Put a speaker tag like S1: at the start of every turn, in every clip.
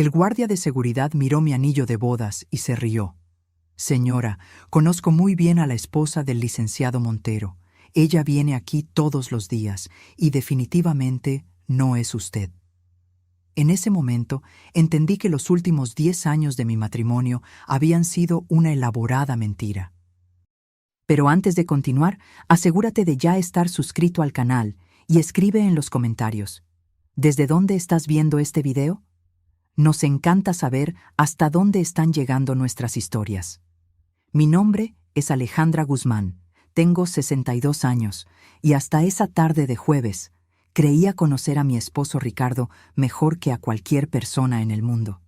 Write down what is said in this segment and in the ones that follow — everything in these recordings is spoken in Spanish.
S1: El guardia de seguridad miró mi anillo de bodas y se rió. Señora, conozco muy bien a la esposa del licenciado Montero. Ella viene aquí todos los días y definitivamente no es usted. En ese momento entendí que los últimos 10 años de mi matrimonio habían sido una elaborada mentira. Pero antes de continuar, asegúrate de ya estar suscrito al canal y escribe en los comentarios: ¿desde dónde estás viendo este video? Nos encanta saber hasta dónde están llegando nuestras historias. Mi nombre es Alejandra Guzmán, tengo 62 años y hasta esa tarde de jueves creía conocer a mi esposo Ricardo mejor que a cualquier persona en el mundo.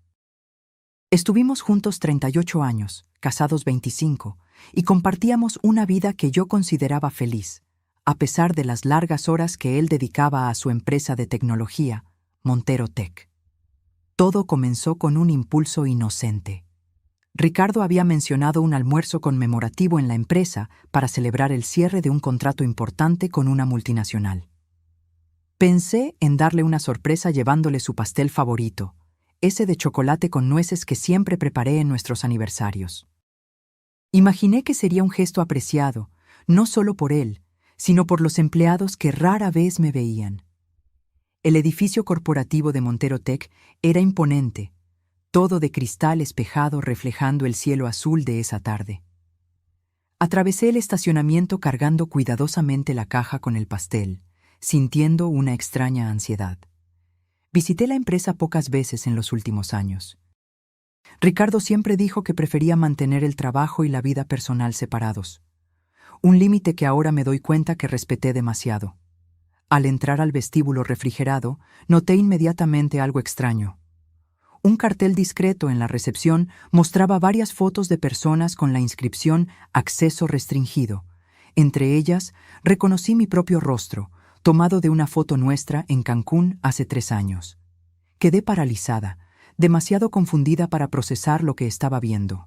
S1: Estuvimos juntos 38 años, casados 25, y compartíamos una vida que yo consideraba feliz, a pesar de las largas horas que él dedicaba a su empresa de tecnología, Montero Tech. Todo comenzó con un impulso inocente. Ricardo había mencionado un almuerzo conmemorativo en la empresa para celebrar el cierre de un contrato importante con una multinacional. Pensé en darle una sorpresa llevándole su pastel favorito, ese de chocolate con nueces que siempre preparé en nuestros aniversarios. Imaginé que sería un gesto apreciado, no solo por él, sino por los empleados que rara vez me veían. El edificio corporativo de Montero Tech era imponente, todo de cristal espejado reflejando el cielo azul de esa tarde. Atravesé el estacionamiento cargando cuidadosamente la caja con el pastel, sintiendo una extraña ansiedad. Visité la empresa pocas veces en los últimos años. Ricardo siempre dijo que prefería mantener el trabajo y la vida personal separados, un límite que ahora me doy cuenta que respeté demasiado. Al entrar al vestíbulo refrigerado, noté inmediatamente algo extraño. Un cartel discreto en la recepción mostraba varias fotos de personas con la inscripción «Acceso restringido». Entre ellas, reconocí mi propio rostro, tomado de una foto nuestra en Cancún hace 3 años. Quedé paralizada, demasiado confundida para procesar lo que estaba viendo.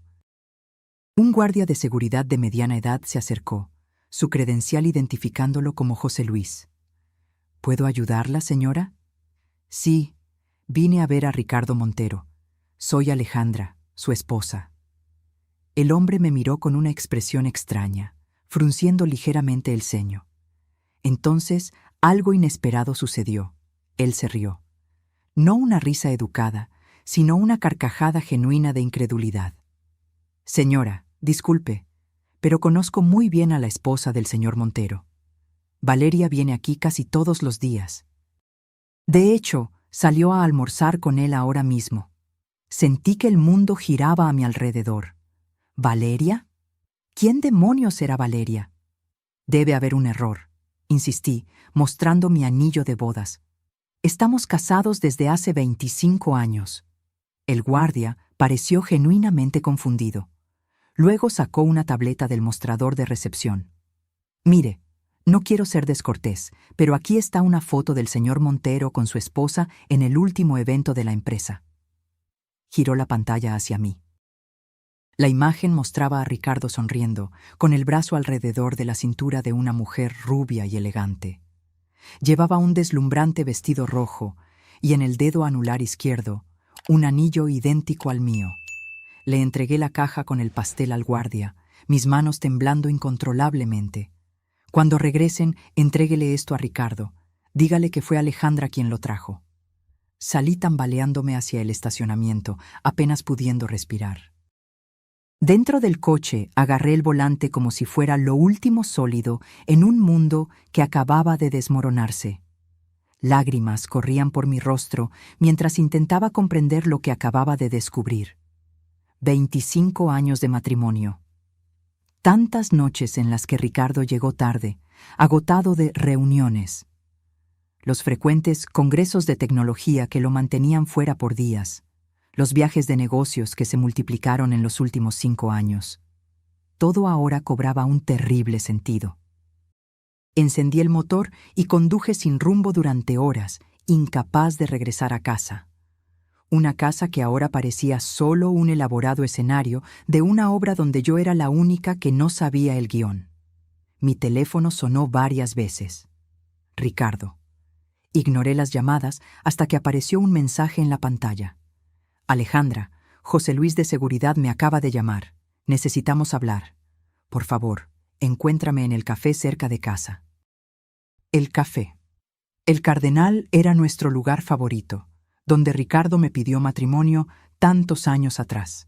S1: Un guardia de seguridad de mediana edad se acercó, su credencial identificándolo como José Luis. ¿Puedo ayudarla, señora? Sí, vine a ver a Ricardo Montero. Soy Alejandra, su esposa. El hombre me miró con una expresión extraña, frunciendo ligeramente el ceño. Entonces, algo inesperado sucedió. Él se rió. No una risa educada, sino una carcajada genuina de incredulidad. Señora, disculpe, pero conozco muy bien a la esposa del señor Montero. Valeria viene aquí casi todos los días. De hecho, salió a almorzar con él ahora mismo. Sentí que el mundo giraba a mi alrededor. ¿Valeria? ¿Quién demonios era Valeria? Debe haber un error, insistí, mostrando mi anillo de bodas. Estamos casados desde hace 25 años. El guardia pareció genuinamente confundido. Luego sacó una tableta del mostrador de recepción. Mire, no quiero ser descortés, pero aquí está una foto del señor Montero con su esposa en el último evento de la empresa. Giró la pantalla hacia mí. La imagen mostraba a Ricardo sonriendo, con el brazo alrededor de la cintura de una mujer rubia y elegante. Llevaba un deslumbrante vestido rojo y en el dedo anular izquierdo un anillo idéntico al mío. Le entregué la caja con el pastel al guardia, mis manos temblando incontrolablemente. Cuando regresen, entréguele esto a Ricardo. Dígale que fue Alejandra quien lo trajo. Salí tambaleándome hacia el estacionamiento, apenas pudiendo respirar. Dentro del coche agarré el volante como si fuera lo último sólido en un mundo que acababa de desmoronarse. Lágrimas corrían por mi rostro mientras intentaba comprender lo que acababa de descubrir. 25 años de matrimonio. Tantas noches en las que Ricardo llegó tarde, agotado de reuniones. Los frecuentes congresos de tecnología que lo mantenían fuera por días. Los viajes de negocios que se multiplicaron en los últimos 5 años. Todo ahora cobraba un terrible sentido. Encendí el motor y conduje sin rumbo durante horas, incapaz de regresar a casa. Una casa que ahora parecía solo un elaborado escenario de una obra donde yo era la única que no sabía el guión. Mi teléfono sonó varias veces. Ricardo. Ignoré las llamadas hasta que apareció un mensaje en la pantalla. Alejandra, José Luis de Seguridad me acaba de llamar. Necesitamos hablar. Por favor, encuéntrame en el café cerca de casa. El café. El Cardenal era nuestro lugar favorito, donde Ricardo me pidió matrimonio tantos años atrás.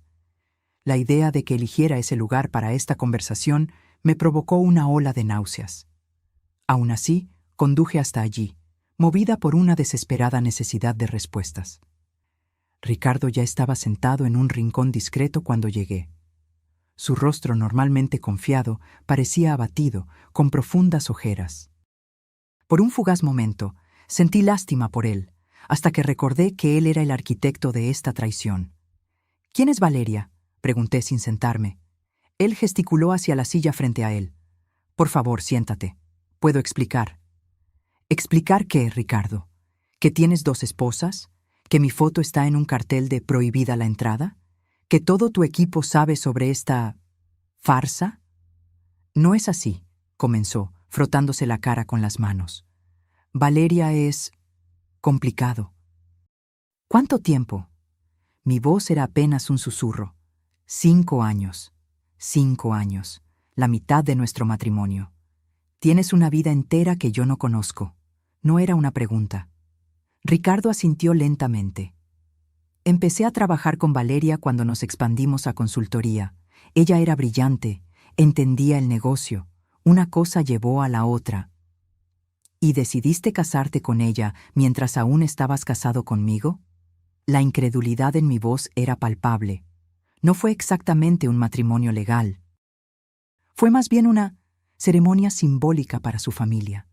S1: La idea de que eligiera ese lugar para esta conversación me provocó una ola de náuseas. Aún así, conduje hasta allí, movida por una desesperada necesidad de respuestas. Ricardo ya estaba sentado en un rincón discreto cuando llegué. Su rostro, normalmente confiado, parecía abatido, con profundas ojeras. Por un fugaz momento, sentí lástima por él, hasta que recordé que él era el arquitecto de esta traición. «¿Quién es Valeria?», pregunté sin sentarme. Él gesticuló hacia la silla frente a él. «Por favor, siéntate. Puedo explicar». «¿Explicar qué, Ricardo? ¿Que tienes 2 esposas? ¿Que mi foto está en un cartel de prohibida la entrada? ¿Que todo tu equipo sabe sobre esta farsa?» «No es así», comenzó, frotándose la cara con las manos. «Valeria es complicado». «¿Cuánto tiempo?» Mi voz era apenas un susurro. 5 años. 5 años. La mitad de nuestro matrimonio. Tienes una vida entera que yo no conozco. No era una pregunta. Ricardo asintió lentamente. Empecé a trabajar con Valeria cuando nos expandimos a consultoría. Ella era brillante, entendía el negocio. Una cosa llevó a la otra. ¿Y decidiste casarte con ella mientras aún estabas casado conmigo? La incredulidad en mi voz era palpable. No fue exactamente un matrimonio legal. Fue más bien una ceremonia simbólica para su familia.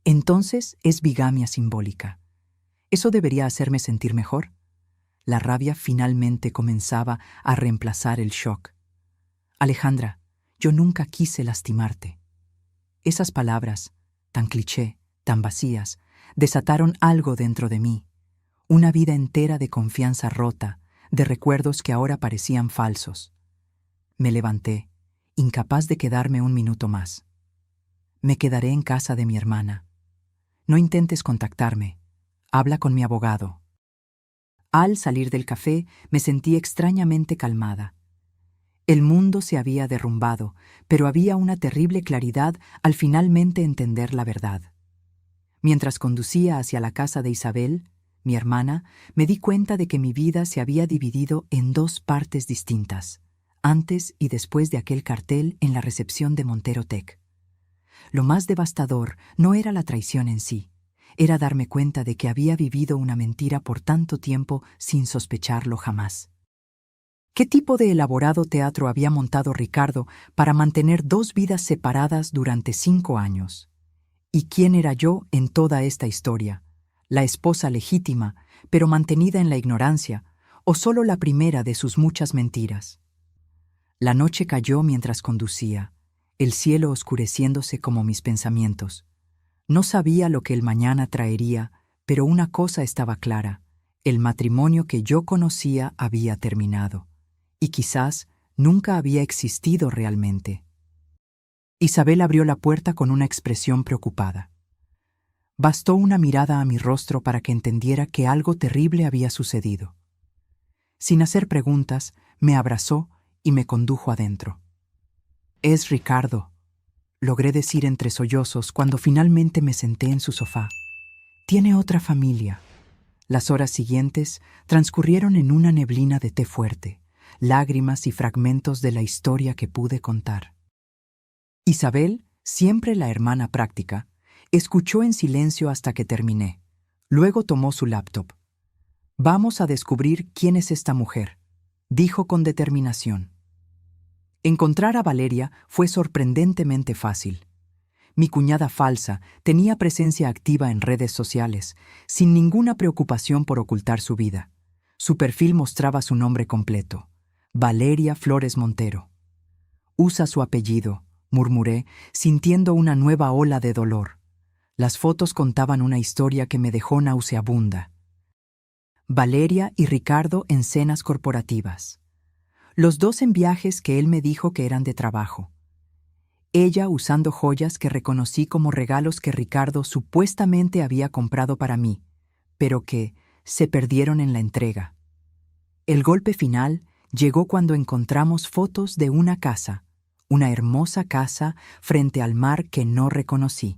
S1: Entonces es bigamia simbólica. ¿Eso debería hacerme sentir mejor? La rabia finalmente comenzaba a reemplazar el shock. Alejandra, yo nunca quise lastimarte. Esas palabras, tan cliché, tan vacías, desataron algo dentro de mí. Una vida entera de confianza rota, de recuerdos que ahora parecían falsos. Me levanté, incapaz de quedarme un minuto más. Me quedaré en casa de mi hermana. No intentes contactarme. Habla con mi abogado. Al salir del café, me sentí extrañamente calmada. El mundo se había derrumbado, pero había una terrible claridad al finalmente entender la verdad. Mientras conducía hacia la casa de Isabel, mi hermana, me di cuenta de que mi vida se había dividido en 2 partes distintas, antes y después de aquel cartel en la recepción de Montero Tech. Lo más devastador no era la traición en sí, era darme cuenta de que había vivido una mentira por tanto tiempo sin sospecharlo jamás. ¿Qué tipo de elaborado teatro había montado Ricardo para mantener 2 vidas separadas durante 5 años? ¿Y quién era yo en toda esta historia? ¿La esposa legítima, pero mantenida en la ignorancia, o solo la primera de sus muchas mentiras? La noche cayó mientras conducía, el cielo oscureciéndose como mis pensamientos. No sabía lo que el mañana traería, pero una cosa estaba clara: el matrimonio que yo conocía había terminado, y quizás nunca había existido realmente. Isabel abrió la puerta con una expresión preocupada. Bastó una mirada a mi rostro para que entendiera que algo terrible había sucedido. Sin hacer preguntas, me abrazó y me condujo adentro. «Es Ricardo», logré decir entre sollozos cuando finalmente me senté en su sofá. «Tiene otra familia». Las horas siguientes transcurrieron en una neblina de té fuerte, lágrimas y fragmentos de la historia que pude contar. Isabel, siempre la hermana práctica, escuchó en silencio hasta que terminé. Luego tomó su laptop. «Vamos a descubrir quién es esta mujer», dijo con determinación. Encontrar a Valeria fue sorprendentemente fácil. Mi cuñada falsa tenía presencia activa en redes sociales, sin ninguna preocupación por ocultar su vida. Su perfil mostraba su nombre completo: Valeria Flores Montero. «Usa su apellido», murmuré, sintiendo una nueva ola de dolor. Las fotos contaban una historia que me dejó nauseabunda. Valeria y Ricardo en cenas corporativas. Los 2 en viajes que él me dijo que eran de trabajo. Ella usando joyas que reconocí como regalos que Ricardo supuestamente había comprado para mí, pero que se perdieron en la entrega. El golpe final llegó cuando encontramos fotos de una hermosa casa frente al mar que no reconocí.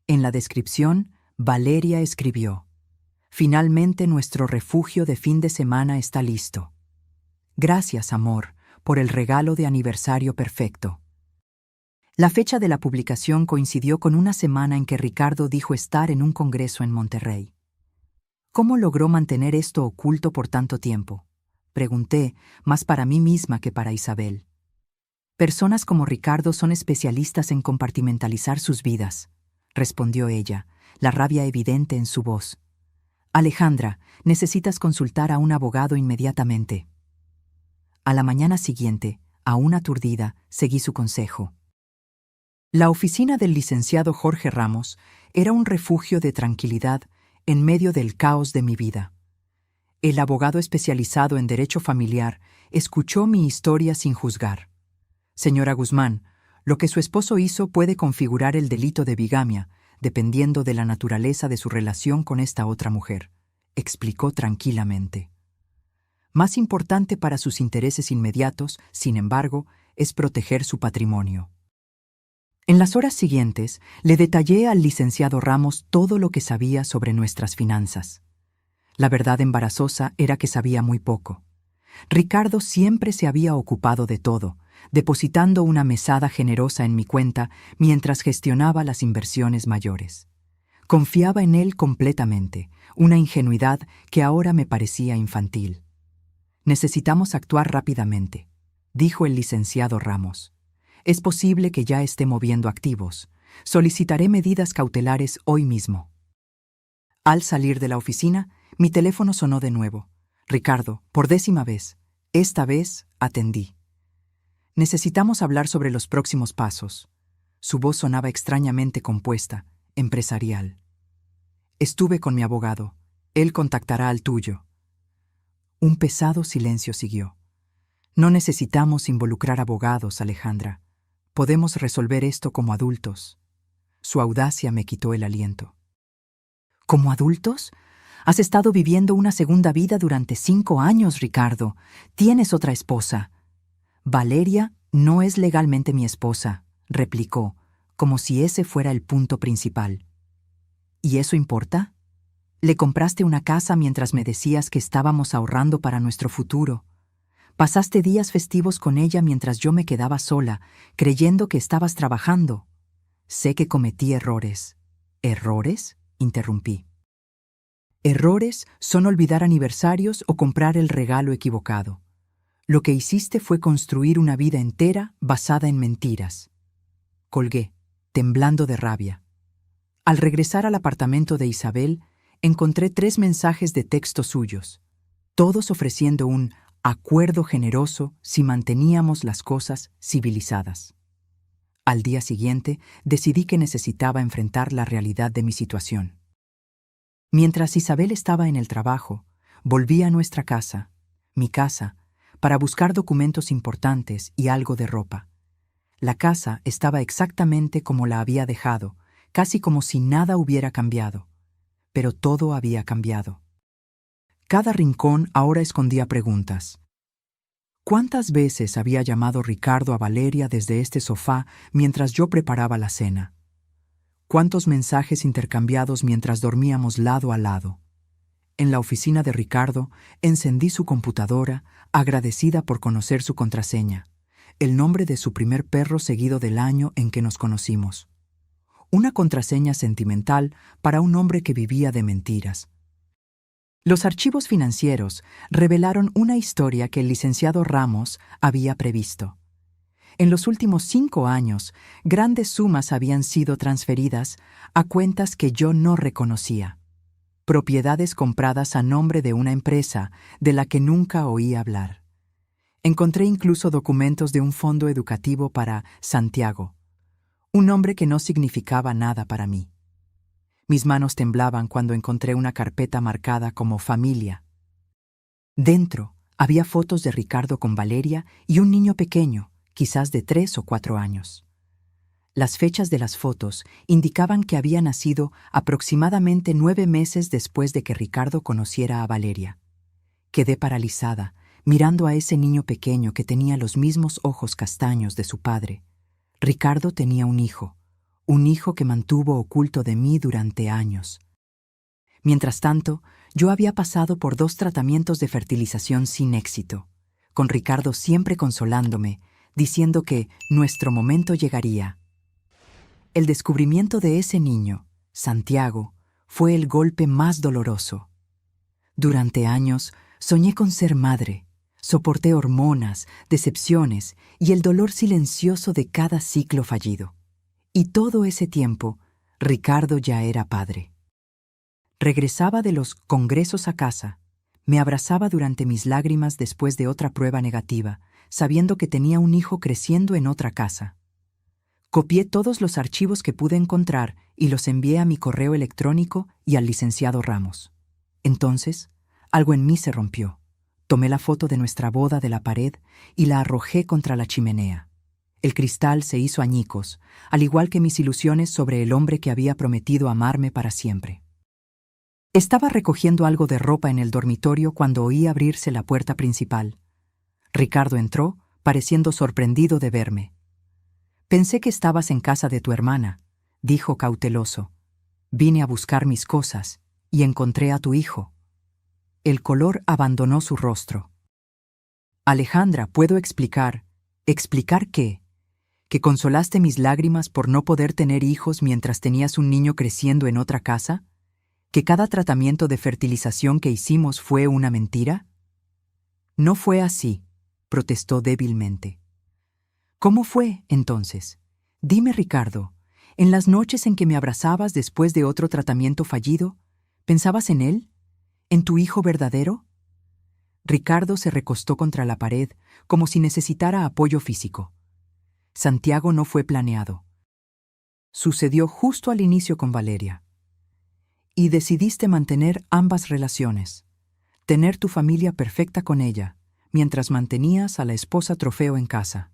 S1: En la descripción, Valeria escribió: «Finalmente nuestro refugio de fin de semana está listo. Gracias, amor, por el regalo de aniversario perfecto». La fecha de la publicación coincidió con una semana en que Ricardo dijo estar en un congreso en Monterrey. ¿Cómo logró mantener esto oculto por tanto tiempo?, pregunté, más para mí misma que para Isabel. Personas como Ricardo son especialistas en compartimentalizar sus vidas, respondió ella, la rabia evidente en su voz. Alejandra, necesitas consultar a un abogado inmediatamente. A la mañana siguiente, aún aturdida, seguí su consejo. La oficina del licenciado Jorge Ramos era un refugio de tranquilidad en medio del caos de mi vida. El abogado especializado en derecho familiar escuchó mi historia sin juzgar. Señora Guzmán, lo que su esposo hizo puede configurar el delito de bigamia, dependiendo de la naturaleza de su relación con esta otra mujer, explicó tranquilamente. Más importante para sus intereses inmediatos, sin embargo, es proteger su patrimonio. En las horas siguientes, le detallé al licenciado Ramos todo lo que sabía sobre nuestras finanzas. La verdad embarazosa era que sabía muy poco. Ricardo siempre se había ocupado de todo, depositando una mesada generosa en mi cuenta mientras gestionaba las inversiones mayores. Confiaba en él completamente, una ingenuidad que ahora me parecía infantil. «Necesitamos actuar rápidamente», dijo el licenciado Ramos. «Es posible que ya esté moviendo activos. Solicitaré medidas cautelares hoy mismo». Al salir de la oficina, mi teléfono sonó de nuevo. «Ricardo, por 10ª vez. Esta vez atendí. Necesitamos hablar sobre los próximos pasos». Su voz sonaba extrañamente compuesta, empresarial. «Estuve con mi abogado. Él contactará al tuyo». Un pesado silencio siguió. «No necesitamos involucrar abogados, Alejandra. Podemos resolver esto como adultos». Su audacia me quitó el aliento. «¿Como adultos? Has estado viviendo una segunda vida durante 5 años, Ricardo. Tienes otra esposa». «Valeria no es legalmente mi esposa», replicó, como si ese fuera el punto principal. «¿Y eso importa? Le compraste una casa mientras me decías que estábamos ahorrando para nuestro futuro. Pasaste días festivos con ella mientras yo me quedaba sola, creyendo que estabas trabajando. Sé que cometí errores». «¿Errores?», interrumpí. «Errores son olvidar aniversarios o comprar el regalo equivocado. Lo que hiciste fue construir una vida entera basada en mentiras». Colgué, temblando de rabia. Al regresar al apartamento de Isabel, encontré 3 mensajes de texto suyos, todos ofreciendo un acuerdo generoso si manteníamos las cosas civilizadas. Al día siguiente, decidí que necesitaba enfrentar la realidad de mi situación. Mientras Isabel estaba en el trabajo, volví a nuestra casa, mi casa, para buscar documentos importantes y algo de ropa. La casa estaba exactamente como la había dejado, casi como si nada hubiera cambiado. Pero todo había cambiado. Cada rincón ahora escondía preguntas. ¿Cuántas veces había llamado Ricardo a Valeria desde este sofá mientras yo preparaba la cena? ¿Cuántos mensajes intercambiados mientras dormíamos lado a lado? En la oficina de Ricardo, encendí su computadora, agradecida por conocer su contraseña, el nombre de su primer perro seguido del año en que nos conocimos. Una contraseña sentimental para un hombre que vivía de mentiras. Los archivos financieros revelaron una historia que el licenciado Ramos había previsto. En los últimos 5 años, grandes sumas habían sido transferidas a cuentas que yo no reconocía. Propiedades compradas a nombre de una empresa de la que nunca oí hablar. Encontré incluso documentos de un fondo educativo para Santiago, un nombre que no significaba nada para mí. Mis manos temblaban cuando encontré una carpeta marcada como familia. Dentro había fotos de Ricardo con Valeria y un niño pequeño, quizás de 3 o 4 años. Las fechas de las fotos indicaban que había nacido aproximadamente 9 meses después de que Ricardo conociera a Valeria. Quedé paralizada, mirando a ese niño pequeño que tenía los mismos ojos castaños de su padre. Ricardo tenía un hijo que mantuvo oculto de mí durante años. Mientras tanto, yo había pasado por 2 tratamientos de fertilización sin éxito, con Ricardo siempre consolándome, diciendo que nuestro momento llegaría. El descubrimiento de ese niño, Santiago, fue el golpe más doloroso. Durante años soñé con ser madre, soporté hormonas, decepciones y el dolor silencioso de cada ciclo fallido. Y todo ese tiempo, Ricardo ya era padre. Regresaba de los congresos a casa, me abrazaba durante mis lágrimas después de otra prueba negativa, sabiendo que tenía un hijo creciendo en otra casa. Copié todos los archivos que pude encontrar y los envié a mi correo electrónico y al licenciado Ramos. Entonces, algo en mí se rompió. Tomé la foto de nuestra boda de la pared y la arrojé contra la chimenea. El cristal se hizo añicos, al igual que mis ilusiones sobre el hombre que había prometido amarme para siempre. Estaba recogiendo algo de ropa en el dormitorio cuando oí abrirse la puerta principal. Ricardo entró, pareciendo sorprendido de verme. «Pensé que estabas en casa de tu hermana», dijo cauteloso. «Vine a buscar mis cosas y encontré a tu hijo». El color abandonó su rostro. «Alejandra, ¿puedo explicar? ¿Explicar qué? ¿Que consolaste mis lágrimas por no poder tener hijos mientras tenías un niño creciendo en otra casa? ¿Que cada tratamiento de fertilización que hicimos fue una mentira?» «No fue así», protestó débilmente. «¿Cómo fue, entonces? Dime, Ricardo, en las noches en que me abrazabas después de otro tratamiento fallido, ¿pensabas en él? ¿En tu hijo verdadero?» Ricardo se recostó contra la pared, como si necesitara apoyo físico. «Santiago no fue planeado. Sucedió justo al inicio con Valeria. Y decidiste mantener ambas relaciones, tener tu familia perfecta con ella, mientras mantenías a la esposa trofeo en casa.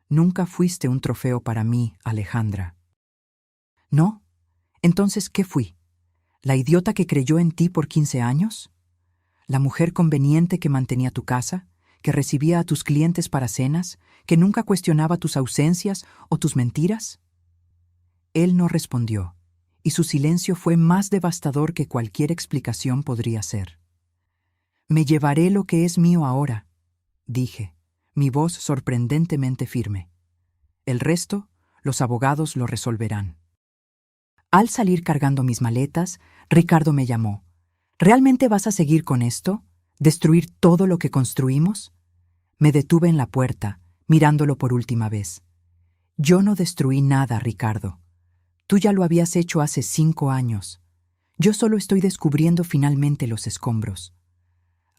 S1: Nunca fuiste un trofeo para mí, Alejandra». «¿No? Entonces, ¿qué fui? ¿La idiota que creyó en ti por 15 años? ¿La mujer conveniente que mantenía tu casa, que recibía a tus clientes para cenas, que nunca cuestionaba tus ausencias o tus mentiras?» Él no respondió, y su silencio fue más devastador que cualquier explicación podría ser. «Me llevaré lo que es mío ahora», dije, mi voz sorprendentemente firme. «El resto, los abogados lo resolverán». Al salir cargando mis maletas, Ricardo me llamó. «¿Realmente vas a seguir con esto? ¿Destruir todo lo que construimos?» Me detuve en la puerta, mirándolo por última vez. «Yo no destruí nada, Ricardo. Tú ya lo habías hecho hace 5 años. Yo solo estoy descubriendo finalmente los escombros».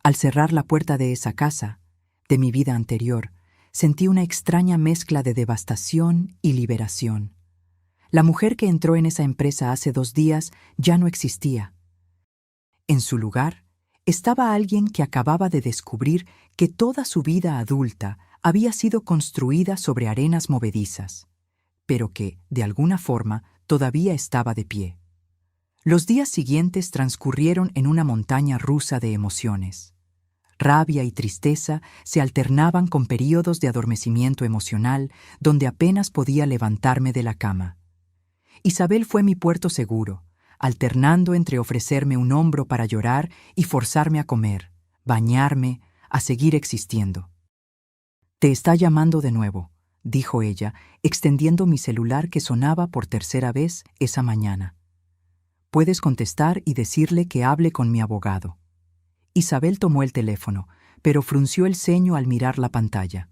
S1: Al cerrar la puerta de esa casa, de mi vida anterior, sentí una extraña mezcla de devastación y liberación. La mujer que entró en esa empresa hace 2 días ya no existía. En su lugar, estaba alguien que acababa de descubrir que toda su vida adulta había sido construida sobre arenas movedizas, pero que, de alguna forma, todavía estaba de pie. Los días siguientes transcurrieron en una montaña rusa de emociones. Rabia y tristeza se alternaban con períodos de adormecimiento emocional donde apenas podía levantarme de la cama. Isabel fue mi puerto seguro, alternando entre ofrecerme un hombro para llorar y forzarme a comer, bañarme, a seguir existiendo. «Te está llamando de nuevo», dijo ella, extendiendo mi celular que sonaba por 3ª vez esa mañana. «Puedes contestar y decirle que hable con mi abogado». Isabel tomó el teléfono, pero frunció el ceño al mirar la pantalla.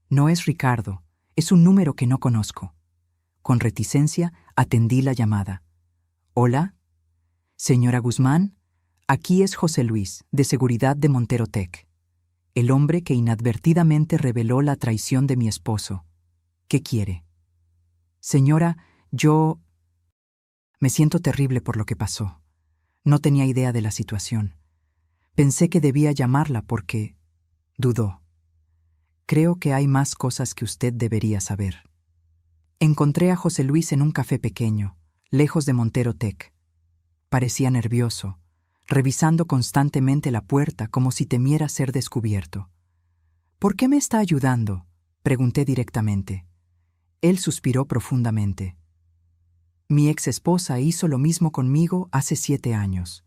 S1: «No es Ricardo, es un número que no conozco». Con reticencia atendí la llamada. «¿Hola? Señora Guzmán, aquí es José Luis, de Seguridad de Montero Tech, el hombre que inadvertidamente reveló la traición de mi esposo. ¿Qué quiere?» «Señora, yo me siento terrible por lo que pasó. No tenía idea de la situación. Pensé que debía llamarla porque dudó. Creo que hay más cosas que usted debería saber». Encontré a José Luis en un café pequeño, lejos de Montero Tech. Parecía nervioso. revisando constantemente la puerta como si temiera ser descubierto. ¿Por qué me está ayudando?, pregunté directamente. Él suspiró profundamente. Mi ex esposa hizo lo mismo conmigo hace 7 años.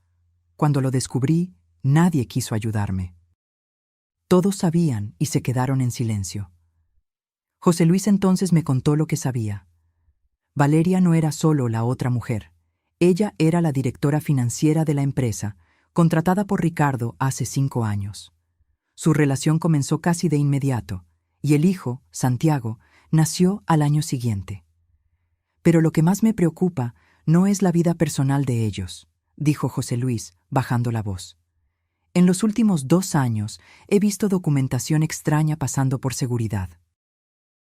S1: Cuando lo descubrí, nadie quiso ayudarme. Todos sabían y se quedaron en silencio. José Luis entonces me contó lo que sabía. Valeria no era solo la otra mujer. Ella era la directora financiera de la empresa, contratada por Ricardo hace 5 años. Su relación comenzó casi de inmediato, y el hijo, Santiago, nació al año siguiente. Pero lo que más me preocupa no es la vida personal de ellos, dijo José Luis, bajando la voz. En los últimos 2 años he visto documentación extraña pasando por seguridad.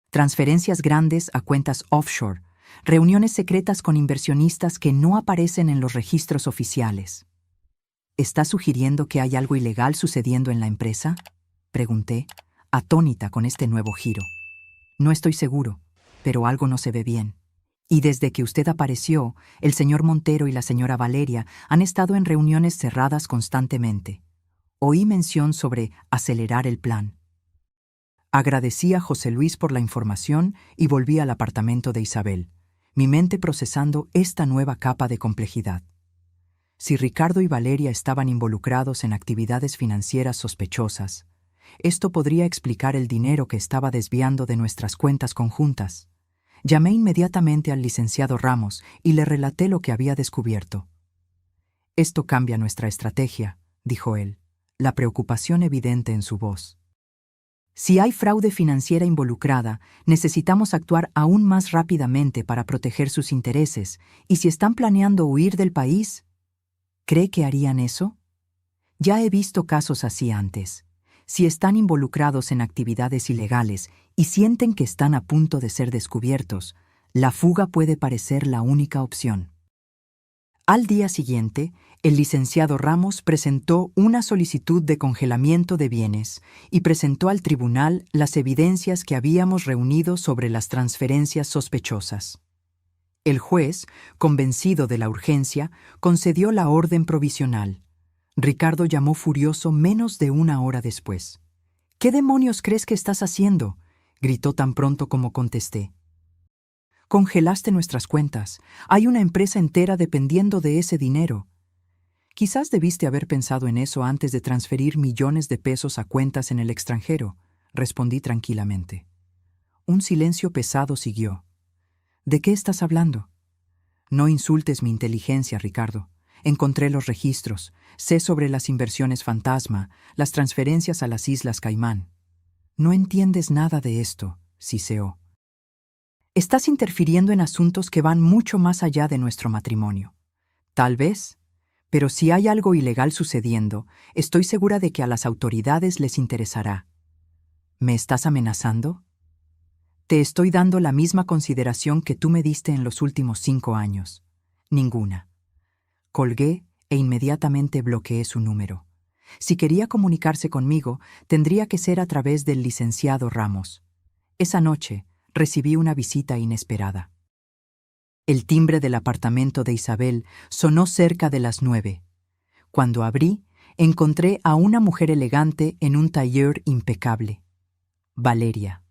S1: Transferencias grandes a cuentas offshore, reuniones secretas con inversionistas que no aparecen en los registros oficiales. ¿Está sugiriendo que hay algo ilegal sucediendo en la empresa?, pregunté, atónita con este nuevo giro. No estoy seguro, pero algo no se ve bien. Y desde que usted apareció, el señor Montero y la señora Valeria han estado en reuniones cerradas constantemente. Oí mención sobre acelerar el plan. Agradecí a José Luis por la información y volví al apartamento de Isabel, mi mente procesando esta nueva capa de complejidad. Si Ricardo y Valeria estaban involucrados en actividades financieras sospechosas, esto podría explicar el dinero que estaba desviando de nuestras cuentas conjuntas. Llamé inmediatamente al licenciado Ramos y le relaté lo que había descubierto. «Esto cambia nuestra estrategia», dijo él, la preocupación evidente en su voz. «Si hay fraude financiera involucrada, necesitamos actuar aún más rápidamente para proteger sus intereses, y si están planeando huir del país, ¿cree que harían eso? Ya he visto casos así antes. Si están involucrados en actividades ilegales y sienten que están a punto de ser descubiertos, la fuga puede parecer la única opción». Al día siguiente, el licenciado Ramos presentó una solicitud de congelamiento de bienes y presentó al tribunal las evidencias que habíamos reunido sobre las transferencias sospechosas. El juez, convencido de la urgencia, concedió la orden provisional. Ricardo llamó furioso menos de 1 hora después. «¿Qué demonios crees que estás haciendo?», gritó tan pronto como contesté. «Congelaste nuestras cuentas. Hay una empresa entera dependiendo de ese dinero». «Quizás debiste haber pensado en eso antes de transferir millones de pesos a cuentas en el extranjero», respondí tranquilamente. Un silencio pesado siguió. «¿De qué estás hablando?». «No insultes mi inteligencia, Ricardo. Encontré los registros, sé sobre las inversiones fantasma, las transferencias a las Islas Caimán». «No entiendes nada de esto», siseó. «Estás interfiriendo en asuntos que van mucho más allá de nuestro matrimonio». «Tal vez, pero si hay algo ilegal sucediendo, estoy segura de que a las autoridades les interesará». «¿Me estás amenazando?». «Te estoy dando la misma consideración que tú me diste en los últimos 5 años. Ninguna». Colgué e inmediatamente bloqueé su número. Si quería comunicarse conmigo, tendría que ser a través del licenciado Ramos. Esa noche recibí una visita inesperada. El timbre del apartamento de Isabel sonó cerca de las 9. Cuando abrí, encontré a una mujer elegante en un tailleur impecable. Valeria.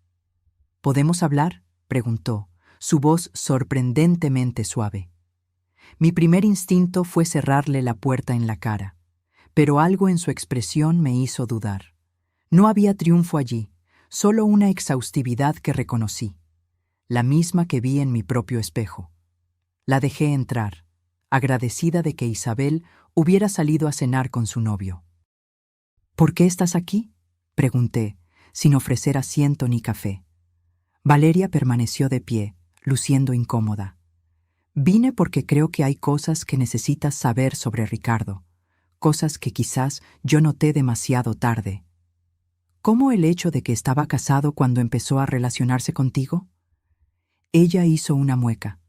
S1: «¿Podemos hablar?», preguntó, su voz sorprendentemente suave. Mi primer instinto fue cerrarle la puerta en la cara, pero algo en su expresión me hizo dudar. No había triunfo allí, solo una exhaustividad que reconocí, la misma que vi en mi propio espejo. La dejé entrar, agradecida de que Isabel hubiera salido a cenar con su novio. «¿Por qué estás aquí?», pregunté, sin ofrecer asiento ni café. Valeria permaneció de pie, luciendo incómoda. «Vine porque creo que hay cosas que necesitas saber sobre Ricardo, cosas que quizás yo noté demasiado tarde». «¿Cómo el hecho de que estaba casado cuando empezó a relacionarse contigo?». Ella hizo una mueca.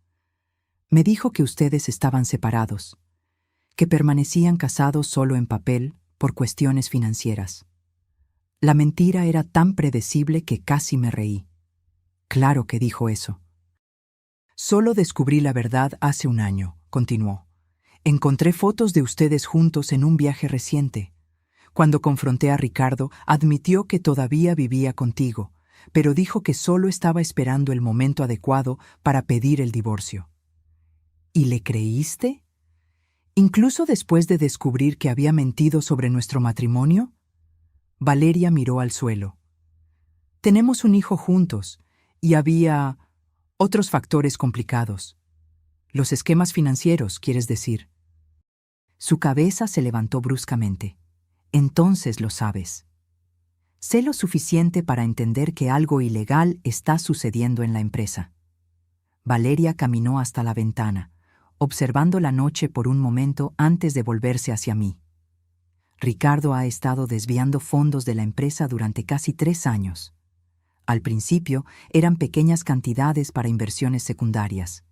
S1: «Me dijo que ustedes estaban separados, que permanecían casados solo en papel por cuestiones financieras». La mentira era tan predecible que casi me reí. «Claro que dijo eso». «Solo descubrí la verdad hace 1 año», continuó. Encontré fotos de ustedes juntos en un viaje reciente. Cuando confronté a Ricardo, admitió que todavía vivía contigo, pero dijo que solo estaba esperando el momento adecuado para pedir el divorcio. ¿Y le creíste? ¿Incluso después de descubrir que había mentido sobre nuestro matrimonio? Valeria miró al suelo. Tenemos un hijo juntos, y había otros factores complicados. Los esquemas financieros, quieres decir. Su cabeza se levantó bruscamente. Entonces lo sabes. Sé lo suficiente para entender que algo ilegal está sucediendo en la empresa. Valeria caminó hasta la ventana, observando la noche por un momento antes de volverse hacia mí. Ricardo ha estado desviando fondos de la empresa durante casi 3 años. Al principio eran pequeñas cantidades para inversiones secundarias.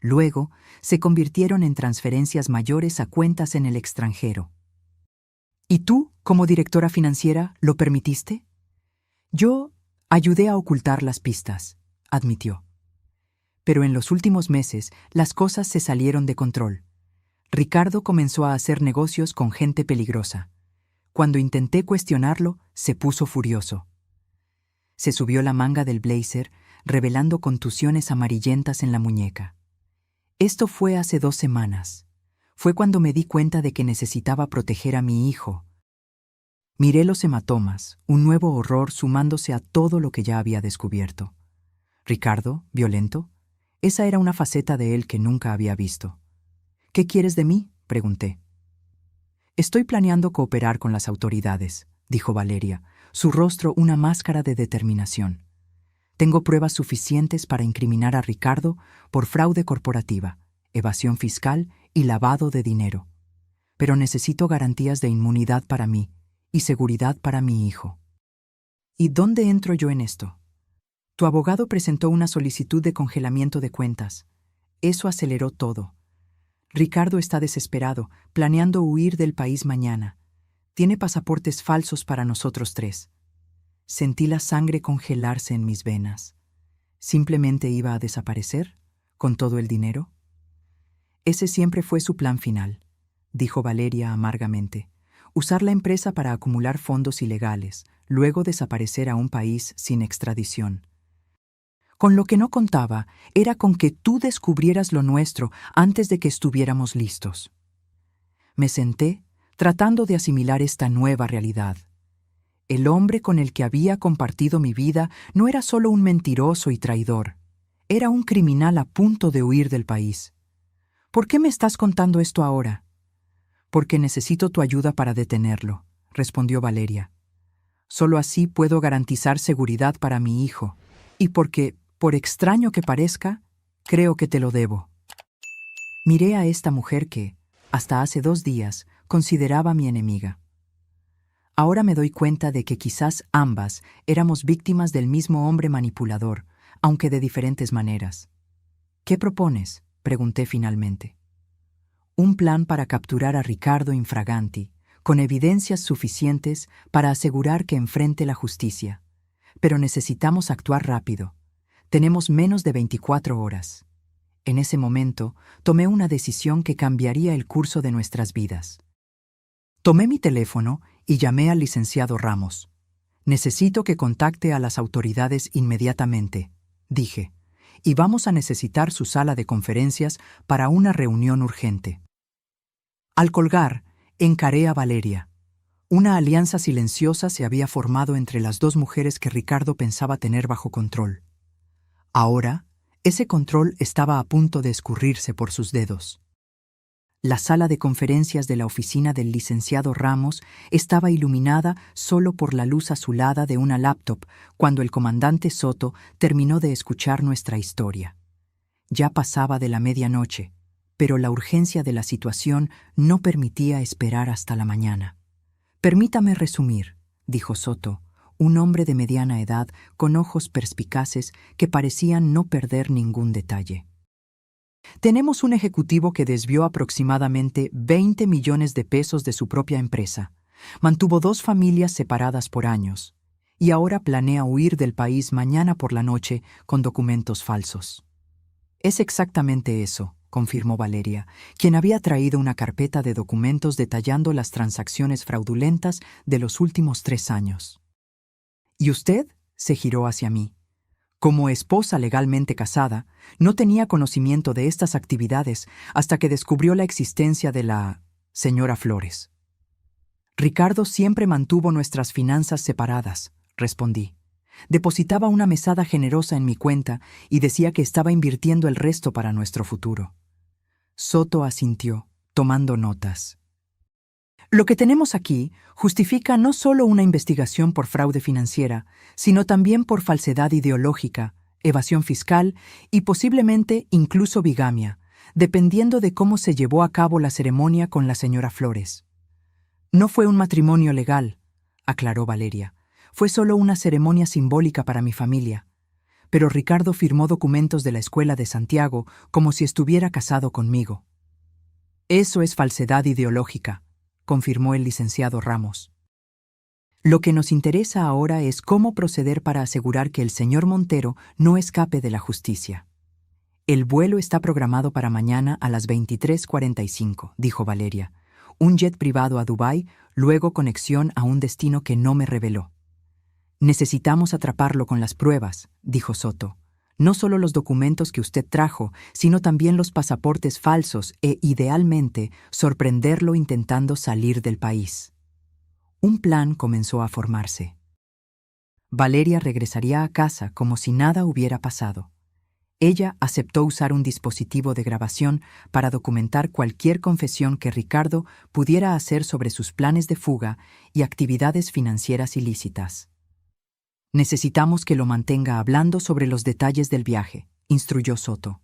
S1: Luego se convirtieron en transferencias mayores a cuentas en el extranjero. ¿Y tú, como directora financiera, lo permitiste? Yo ayudé a ocultar las pistas, admitió. Pero en los últimos meses las cosas se salieron de control. Ricardo comenzó a hacer negocios con gente peligrosa. Cuando intenté cuestionarlo, se puso furioso. Se subió la manga del blazer, revelando contusiones amarillentas en la muñeca. Esto fue hace 2 semanas. Fue cuando me di cuenta de que necesitaba proteger a mi hijo. Miré los hematomas, un nuevo horror sumándose a todo lo que ya había descubierto. Ricardo, violento, esa era una faceta de él que nunca había visto. ¿Qué quieres de mí?, pregunté. Estoy planeando cooperar con las autoridades, dijo Valeria, su rostro una máscara de determinación. Tengo pruebas suficientes para incriminar a Ricardo por fraude corporativa, evasión fiscal y lavado de dinero. Pero necesito garantías de inmunidad para mí y seguridad para mi hijo. ¿Y dónde entro yo en esto? Tu abogado presentó una solicitud de congelamiento de cuentas. Eso aceleró todo. Ricardo está desesperado, planeando huir del país mañana. Tiene pasaportes falsos para nosotros 3. Sentí la sangre congelarse en mis venas. ¿Simplemente iba a desaparecer, con todo el dinero? Ese siempre fue su plan final, dijo Valeria amargamente. Usar la empresa para acumular fondos ilegales, luego desaparecer a un país sin extradición. Con lo que no contaba era con que tú descubrieras lo nuestro antes de que estuviéramos listos. Me senté, tratando de asimilar esta nueva realidad. El hombre con el que había compartido mi vida no era solo un mentiroso y traidor, era un criminal a punto de huir del país. ¿Por qué me estás contando esto ahora? Porque necesito tu ayuda para detenerlo, respondió Valeria. Solo así puedo garantizar seguridad para mi hijo, y porque, por extraño que parezca, creo que te lo debo. Miré a esta mujer que, hasta hace 2 días, consideraba mi enemiga. Ahora me doy cuenta de que quizás ambas éramos víctimas del mismo hombre manipulador, aunque de diferentes maneras. ¿Qué propones?, pregunté finalmente. Un plan para capturar a Ricardo Infraganti, con evidencias suficientes para asegurar que enfrente la justicia. Pero necesitamos actuar rápido. Tenemos menos de 24 horas. En ese momento, tomé una decisión que cambiaría el curso de nuestras vidas. Tomé mi teléfono y llamé al licenciado Ramos. Necesito que contacte a las autoridades inmediatamente, dije, y vamos a necesitar su sala de conferencias para una reunión urgente. Al colgar, encaré a Valeria. Una alianza silenciosa se había formado entre las 2 mujeres que Ricardo pensaba tener bajo control. Ahora, ese control estaba a punto de escurrirse por sus dedos. La sala de conferencias de la oficina del licenciado Ramos estaba iluminada solo por la luz azulada de una laptop cuando el comandante Soto terminó de escuchar nuestra historia. Ya pasaba de la medianoche, pero la urgencia de la situación no permitía esperar hasta la mañana. Permítame resumir, dijo Soto, un hombre de mediana edad con ojos perspicaces que parecían no perder ningún detalle. Tenemos un ejecutivo que desvió aproximadamente 20 millones de pesos de su propia empresa, mantuvo 2 familias separadas por años, y ahora planea huir del país mañana por la noche con documentos falsos. Es exactamente eso, confirmó Valeria, quien había traído una carpeta de documentos detallando las transacciones fraudulentas de los últimos 3 años. ¿Y usted? Se giró hacia mí. Como esposa legalmente casada, no tenía conocimiento de estas actividades hasta que descubrió la existencia de la señora Flores. Ricardo siempre mantuvo nuestras finanzas separadas, respondí. Depositaba una mesada generosa en mi cuenta y decía que estaba invirtiendo el resto para nuestro futuro. Soto asintió, tomando notas. Lo que tenemos aquí justifica no solo una investigación por fraude financiera, sino también por falsedad ideológica, evasión fiscal y posiblemente incluso bigamia, dependiendo de cómo se llevó a cabo la ceremonia con la señora Flores. No fue un matrimonio legal, aclaró Valeria. Fue solo una ceremonia simbólica para mi familia. Pero Ricardo firmó documentos de la Escuela de Santiago como si estuviera casado conmigo. Eso es falsedad ideológica, confirmó el licenciado Ramos. Lo que nos interesa ahora es cómo proceder para asegurar que el señor Montero no escape de la justicia. El vuelo está programado para mañana a las 23:45, dijo Valeria. Un jet privado a Dubái, luego conexión a un destino que no me reveló. Necesitamos atraparlo con las pruebas, dijo Soto. No solo los documentos que usted trajo, sino también los pasaportes falsos e, idealmente, sorprenderlo intentando salir del país. Un plan comenzó a formarse. Valeria regresaría a casa como si nada hubiera pasado. Ella aceptó usar un dispositivo de grabación para documentar cualquier confesión que Ricardo pudiera hacer sobre sus planes de fuga y actividades financieras ilícitas. Necesitamos que lo mantenga hablando sobre los detalles del viaje, instruyó Soto.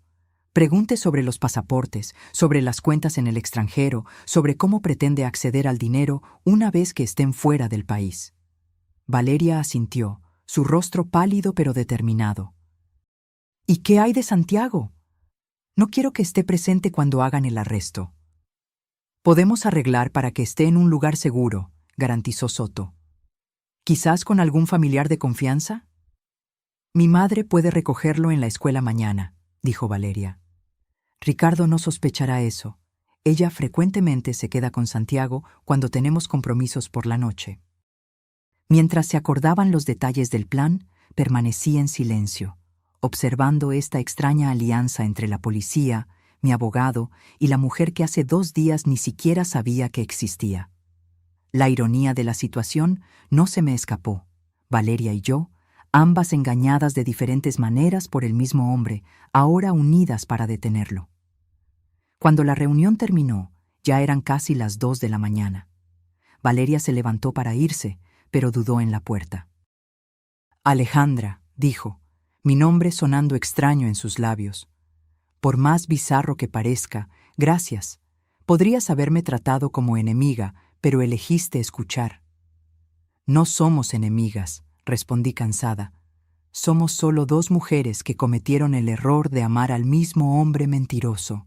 S1: Pregunte sobre los pasaportes, sobre las cuentas en el extranjero, sobre cómo pretende acceder al dinero una vez que estén fuera del país. Valeria asintió, su rostro pálido pero determinado. ¿Y qué hay de Santiago? No quiero que esté presente cuando hagan el arresto. Podemos arreglar para que esté en un lugar seguro, garantizó Soto. ¿Quizás con algún familiar de confianza? Mi madre puede recogerlo en la escuela mañana, dijo Valeria. Ricardo no sospechará eso. Ella frecuentemente se queda con Santiago cuando tenemos compromisos por la noche. Mientras se acordaban los detalles del plan, permanecí en silencio, observando esta extraña alianza entre la policía, mi abogado y la mujer que hace 2 días ni siquiera sabía que existía. La ironía de la situación no se me escapó. Valeria y yo, ambas engañadas de diferentes maneras por el mismo hombre, ahora unidas para detenerlo. Cuando la reunión terminó, ya eran casi las 2 de la mañana. Valeria se levantó para irse, pero dudó en la puerta. Alejandra, dijo, mi nombre sonando extraño en sus labios. Por más bizarro que parezca, gracias. Podrías haberme tratado como enemiga, pero elegiste escuchar. No somos enemigas, respondí cansada. Somos solo 2 mujeres que cometieron el error de amar al mismo hombre mentiroso.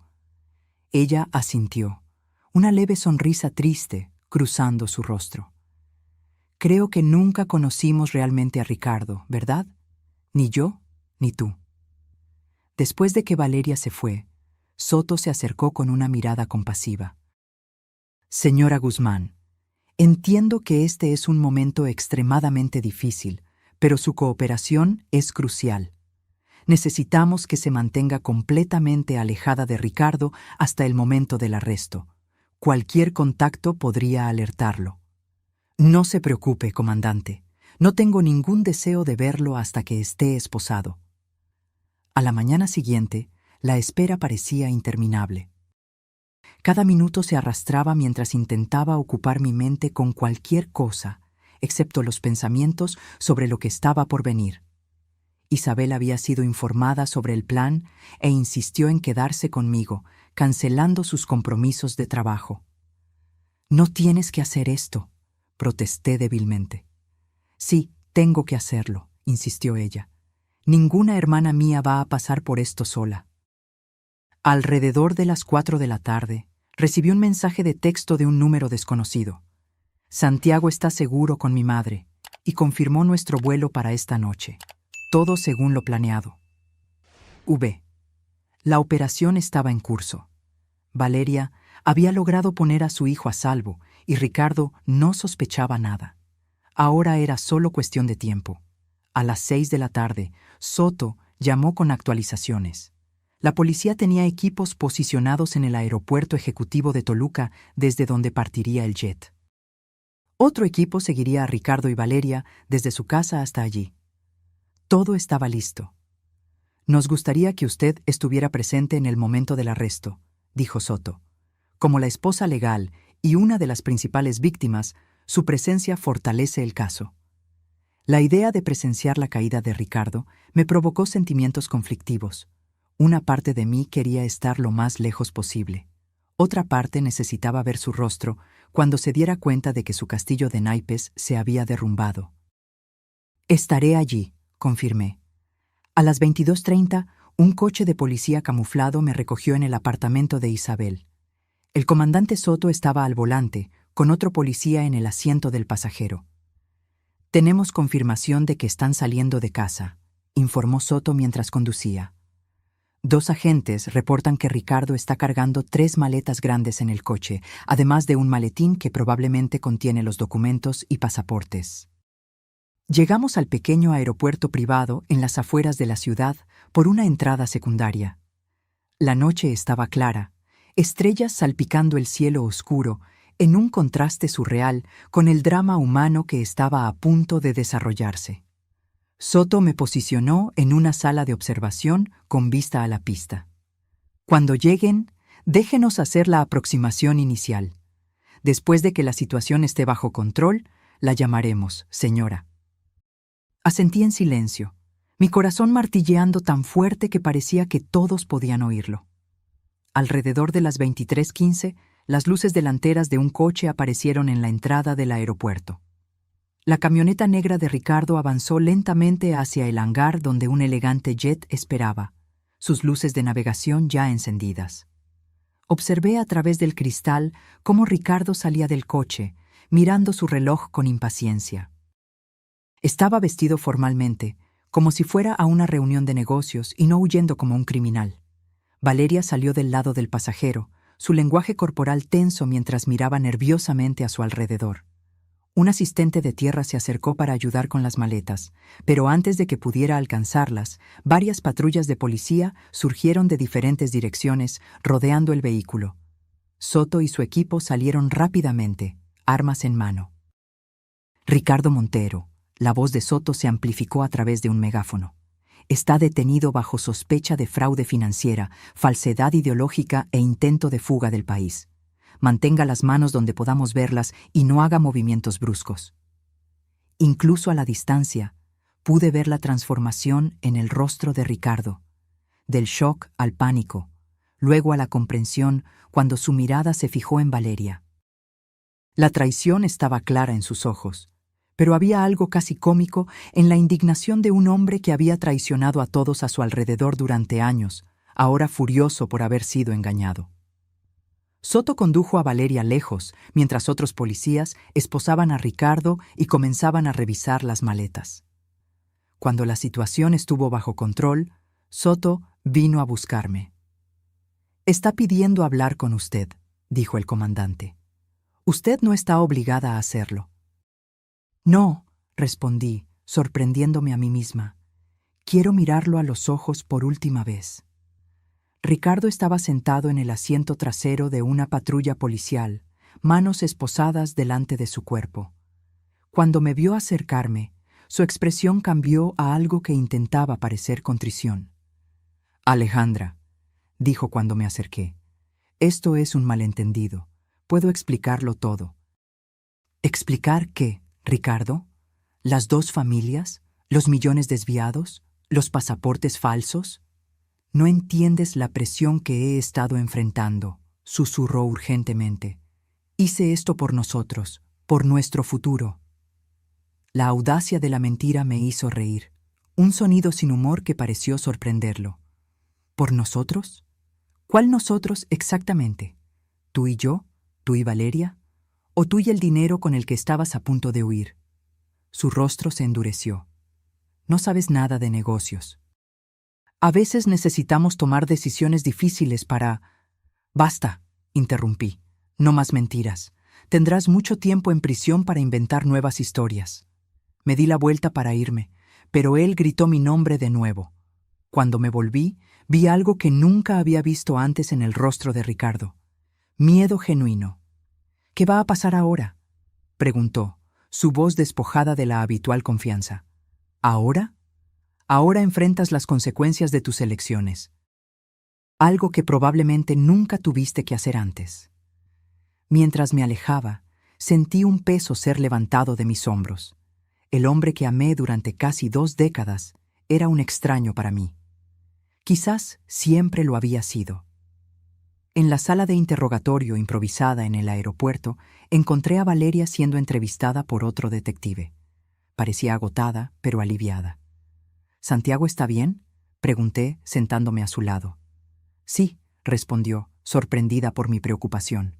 S1: Ella asintió, una leve sonrisa triste cruzando su rostro. Creo que nunca conocimos realmente a Ricardo, ¿verdad? Ni yo, ni tú. Después de que Valeria se fue, Soto se acercó con una mirada compasiva. Señora Guzmán, entiendo que este es un momento extremadamente difícil, pero su cooperación es crucial. Necesitamos que se mantenga completamente alejada de Ricardo hasta el momento del arresto. Cualquier contacto podría alertarlo. No se preocupe, comandante. No tengo ningún deseo de verlo hasta que esté esposado. A la mañana siguiente, la espera parecía interminable. Cada minuto se arrastraba mientras intentaba ocupar mi mente con cualquier cosa, excepto los pensamientos sobre lo que estaba por venir. Isabel había sido informada sobre el plan e insistió en quedarse conmigo, cancelando sus compromisos de trabajo. «No tienes que hacer esto», protesté débilmente. «Sí, tengo que hacerlo», insistió ella. «Ninguna hermana mía va a pasar por esto sola». Alrededor de las 4 de la tarde, recibí un mensaje de texto de un número desconocido. Santiago está seguro con mi madre y confirmó nuestro vuelo para esta noche. Todo según lo planeado. V. La operación estaba en curso. Valeria había logrado poner a su hijo a salvo y Ricardo no sospechaba nada. Ahora era solo cuestión de tiempo. A las 6 de la tarde, Soto llamó con actualizaciones. La policía tenía equipos posicionados en el aeropuerto ejecutivo de Toluca desde donde partiría el jet. Otro equipo seguiría a Ricardo y Valeria desde su casa hasta allí. Todo estaba listo. Nos gustaría que usted estuviera presente en el momento del arresto, dijo Soto. Como la esposa legal y una de las principales víctimas, su presencia fortalece el caso. La idea de presenciar la caída de Ricardo me provocó sentimientos conflictivos. Una parte de mí quería estar lo más lejos posible. Otra parte necesitaba ver su rostro cuando se diera cuenta de que su castillo de naipes se había derrumbado. Estaré allí, confirmé. A las 22:30, un coche de policía camuflado me recogió en el apartamento de Isabel. El comandante Soto estaba al volante, con otro policía en el asiento del pasajero. Tenemos confirmación de que están saliendo de casa, informó Soto mientras conducía. 2 agentes reportan que Ricardo está cargando 3 maletas grandes en el coche, además de un maletín que probablemente contiene los documentos y pasaportes. Llegamos al pequeño aeropuerto privado en las afueras de la ciudad por una entrada secundaria. La noche estaba clara, estrellas salpicando el cielo oscuro, en un contraste surreal con el drama humano que estaba a punto de desarrollarse. Soto me posicionó en una sala de observación con vista a la pista. Cuando lleguen, déjenos hacer la aproximación inicial. Después de que la situación esté bajo control, la llamaremos, señora. Asentí en silencio, mi corazón martilleando tan fuerte que parecía que todos podían oírlo. Alrededor de las 23:15, las luces delanteras de un coche aparecieron en la entrada del aeropuerto. La camioneta negra de Ricardo avanzó lentamente hacia el hangar donde un elegante jet esperaba, sus luces de navegación ya encendidas. Observé a través del cristal cómo Ricardo salía del coche, mirando su reloj con impaciencia. Estaba vestido formalmente, como si fuera a una reunión de negocios y no huyendo como un criminal. Valeria salió del lado del pasajero, su lenguaje corporal tenso mientras miraba nerviosamente a su alrededor. Un asistente de tierra se acercó para ayudar con las maletas, pero antes de que pudiera alcanzarlas, varias patrullas de policía surgieron de diferentes direcciones, rodeando el vehículo. Soto y su equipo salieron rápidamente, armas en mano. Ricardo Montero. La voz de Soto se amplificó a través de un megáfono. Está detenido bajo sospecha de fraude financiera, falsedad ideológica e intento de fuga del país. Mantenga las manos donde podamos verlas y no haga movimientos bruscos. Incluso a la distancia, pude ver la transformación en el rostro de Ricardo, del shock al pánico, luego a la comprensión cuando su mirada se fijó en Valeria. La traición estaba clara en sus ojos, pero había algo casi cómico en la indignación de un hombre que había traicionado a todos a su alrededor durante años, ahora furioso por haber sido engañado. Soto condujo a Valeria lejos, mientras otros policías esposaban a Ricardo y comenzaban a revisar las maletas. Cuando la situación estuvo bajo control, Soto vino a buscarme. «Está pidiendo hablar con usted», dijo el comandante. «Usted no está obligada a hacerlo». «No», respondí, sorprendiéndome a mí misma. «Quiero mirarlo a los ojos por última vez». Ricardo estaba sentado en el asiento trasero de una patrulla policial, manos esposadas delante de su cuerpo. Cuando me vio acercarme, su expresión cambió a algo que intentaba parecer contrición. «Alejandra», dijo cuando me acerqué, «esto es un malentendido. Puedo explicarlo todo». «¿Explicar qué, Ricardo? ¿Las 2 familias? ¿Los millones desviados? ¿Los pasaportes falsos?» «No entiendes la presión que he estado enfrentando», susurró urgentemente. «Hice esto por nosotros, por nuestro futuro». La audacia de la mentira me hizo reír, un sonido sin humor que pareció sorprenderlo. ¿Por nosotros? ¿Cuál nosotros exactamente? ¿Tú y yo? ¿Tú y Valeria? ¿O tú y el dinero con el que estabas a punto de huir? Su rostro se endureció. «No sabes nada de negocios». A veces necesitamos tomar decisiones difíciles para... Basta, interrumpí. No más mentiras. Tendrás mucho tiempo en prisión para inventar nuevas historias. Me di la vuelta para irme, pero él gritó mi nombre de nuevo. Cuando me volví, vi algo que nunca había visto antes en el rostro de Ricardo. Miedo genuino. ¿Qué va a pasar ahora?, preguntó, su voz despojada de la habitual confianza. ¿Ahora? Ahora enfrentas las consecuencias de tus elecciones. Algo que probablemente nunca tuviste que hacer antes. Mientras me alejaba, sentí un peso ser levantado de mis hombros. El hombre que amé durante casi 2 décadas era un extraño para mí. Quizás siempre lo había sido. En la sala de interrogatorio improvisada en el aeropuerto, encontré a Valeria siendo entrevistada por otro detective. Parecía agotada, pero aliviada. ¿Santiago está bien?, pregunté, sentándome a su lado. Sí, respondió, sorprendida por mi preocupación.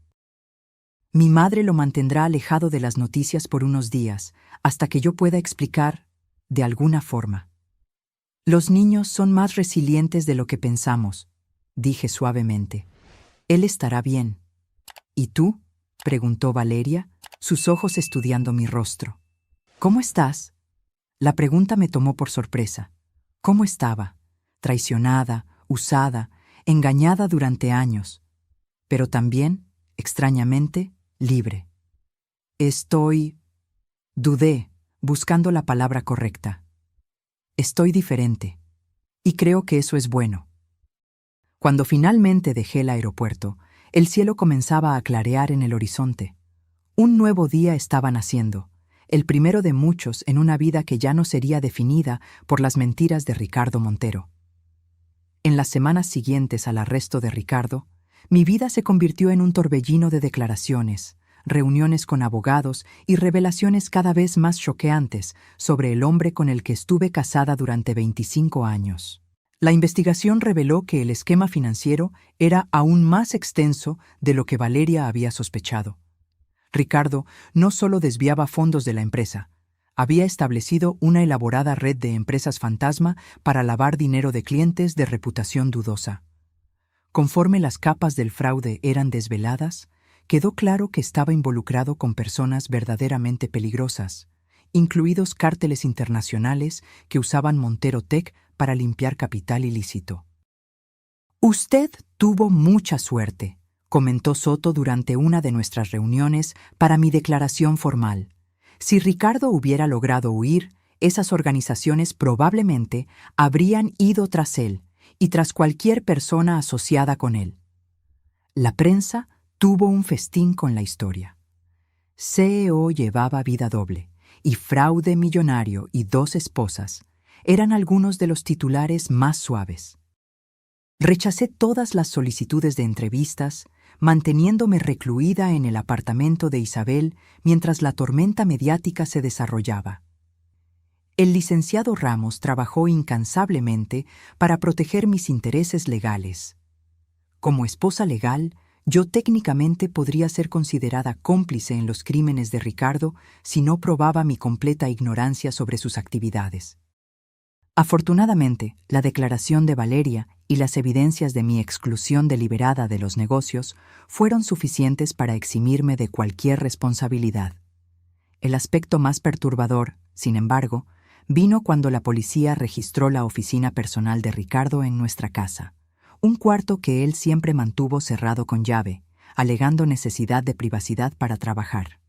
S1: Mi madre lo mantendrá alejado de las noticias por unos días, hasta que yo pueda explicar, de alguna forma. Los niños son más resilientes de lo que pensamos, dije suavemente. Él estará bien. ¿Y tú?, preguntó Valeria, sus ojos estudiando mi rostro. ¿Cómo estás? La pregunta me tomó por sorpresa. ¿Cómo estaba? Traicionada, usada, engañada durante años, pero también, extrañamente, libre. Dudé, buscando la palabra correcta. Estoy diferente, y creo que eso es bueno. Cuando finalmente dejé el aeropuerto, el cielo comenzaba a clarear en el horizonte. Un nuevo día estaba naciendo, el primero de muchos en una vida que ya no sería definida por las mentiras de Ricardo Montero. En las semanas siguientes al arresto de Ricardo, mi vida se convirtió en un torbellino de declaraciones, reuniones con abogados y revelaciones cada vez más choqueantes sobre el hombre con el que estuve casada durante 25 años. La investigación reveló que el esquema financiero era aún más extenso de lo que Valeria había sospechado. Ricardo no solo desviaba fondos de la empresa, había establecido una elaborada red de empresas fantasma para lavar dinero de clientes de reputación dudosa. Conforme las capas del fraude eran desveladas, quedó claro que estaba involucrado con personas verdaderamente peligrosas, incluidos cárteles internacionales que usaban Montero Tech para limpiar capital ilícito. «Usted tuvo mucha suerte», comentó Soto durante una de nuestras reuniones para mi declaración formal. Si Ricardo hubiera logrado huir, esas organizaciones probablemente habrían ido tras él y tras cualquier persona asociada con él. La prensa tuvo un festín con la historia. CEO llevaba vida doble, y fraude millonario y 2 esposas eran algunos de los titulares más suaves. Rechacé todas las solicitudes de entrevistas, manteniéndome recluida en el apartamento de Isabel mientras la tormenta mediática se desarrollaba. El licenciado Ramos trabajó incansablemente para proteger mis intereses legales. Como esposa legal, yo técnicamente podría ser considerada cómplice en los crímenes de Ricardo si no probaba mi completa ignorancia sobre sus actividades. Afortunadamente, la declaración de Valeria y las evidencias de mi exclusión deliberada de los negocios fueron suficientes para eximirme de cualquier responsabilidad. El aspecto más perturbador, sin embargo, vino cuando la policía registró la oficina personal de Ricardo en nuestra casa, un cuarto que él siempre mantuvo cerrado con llave, alegando necesidad de privacidad para trabajar.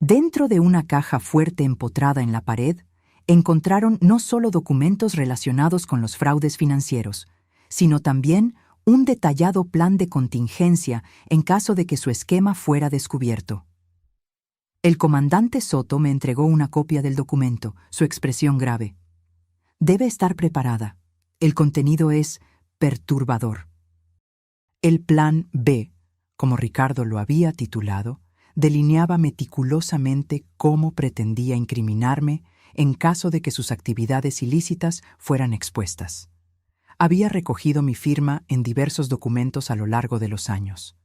S1: Dentro de una caja fuerte empotrada en la pared, encontraron no solo documentos relacionados con los fraudes financieros, sino también un detallado plan de contingencia en caso de que su esquema fuera descubierto. El comandante Soto me entregó una copia del documento, su expresión grave. Debe estar preparada. El contenido es perturbador. El plan B, como Ricardo lo había titulado, delineaba meticulosamente cómo pretendía incriminarme en caso de que sus actividades ilícitas fueran expuestas. Había recogido mi firma en diversos documentos a lo largo de los años,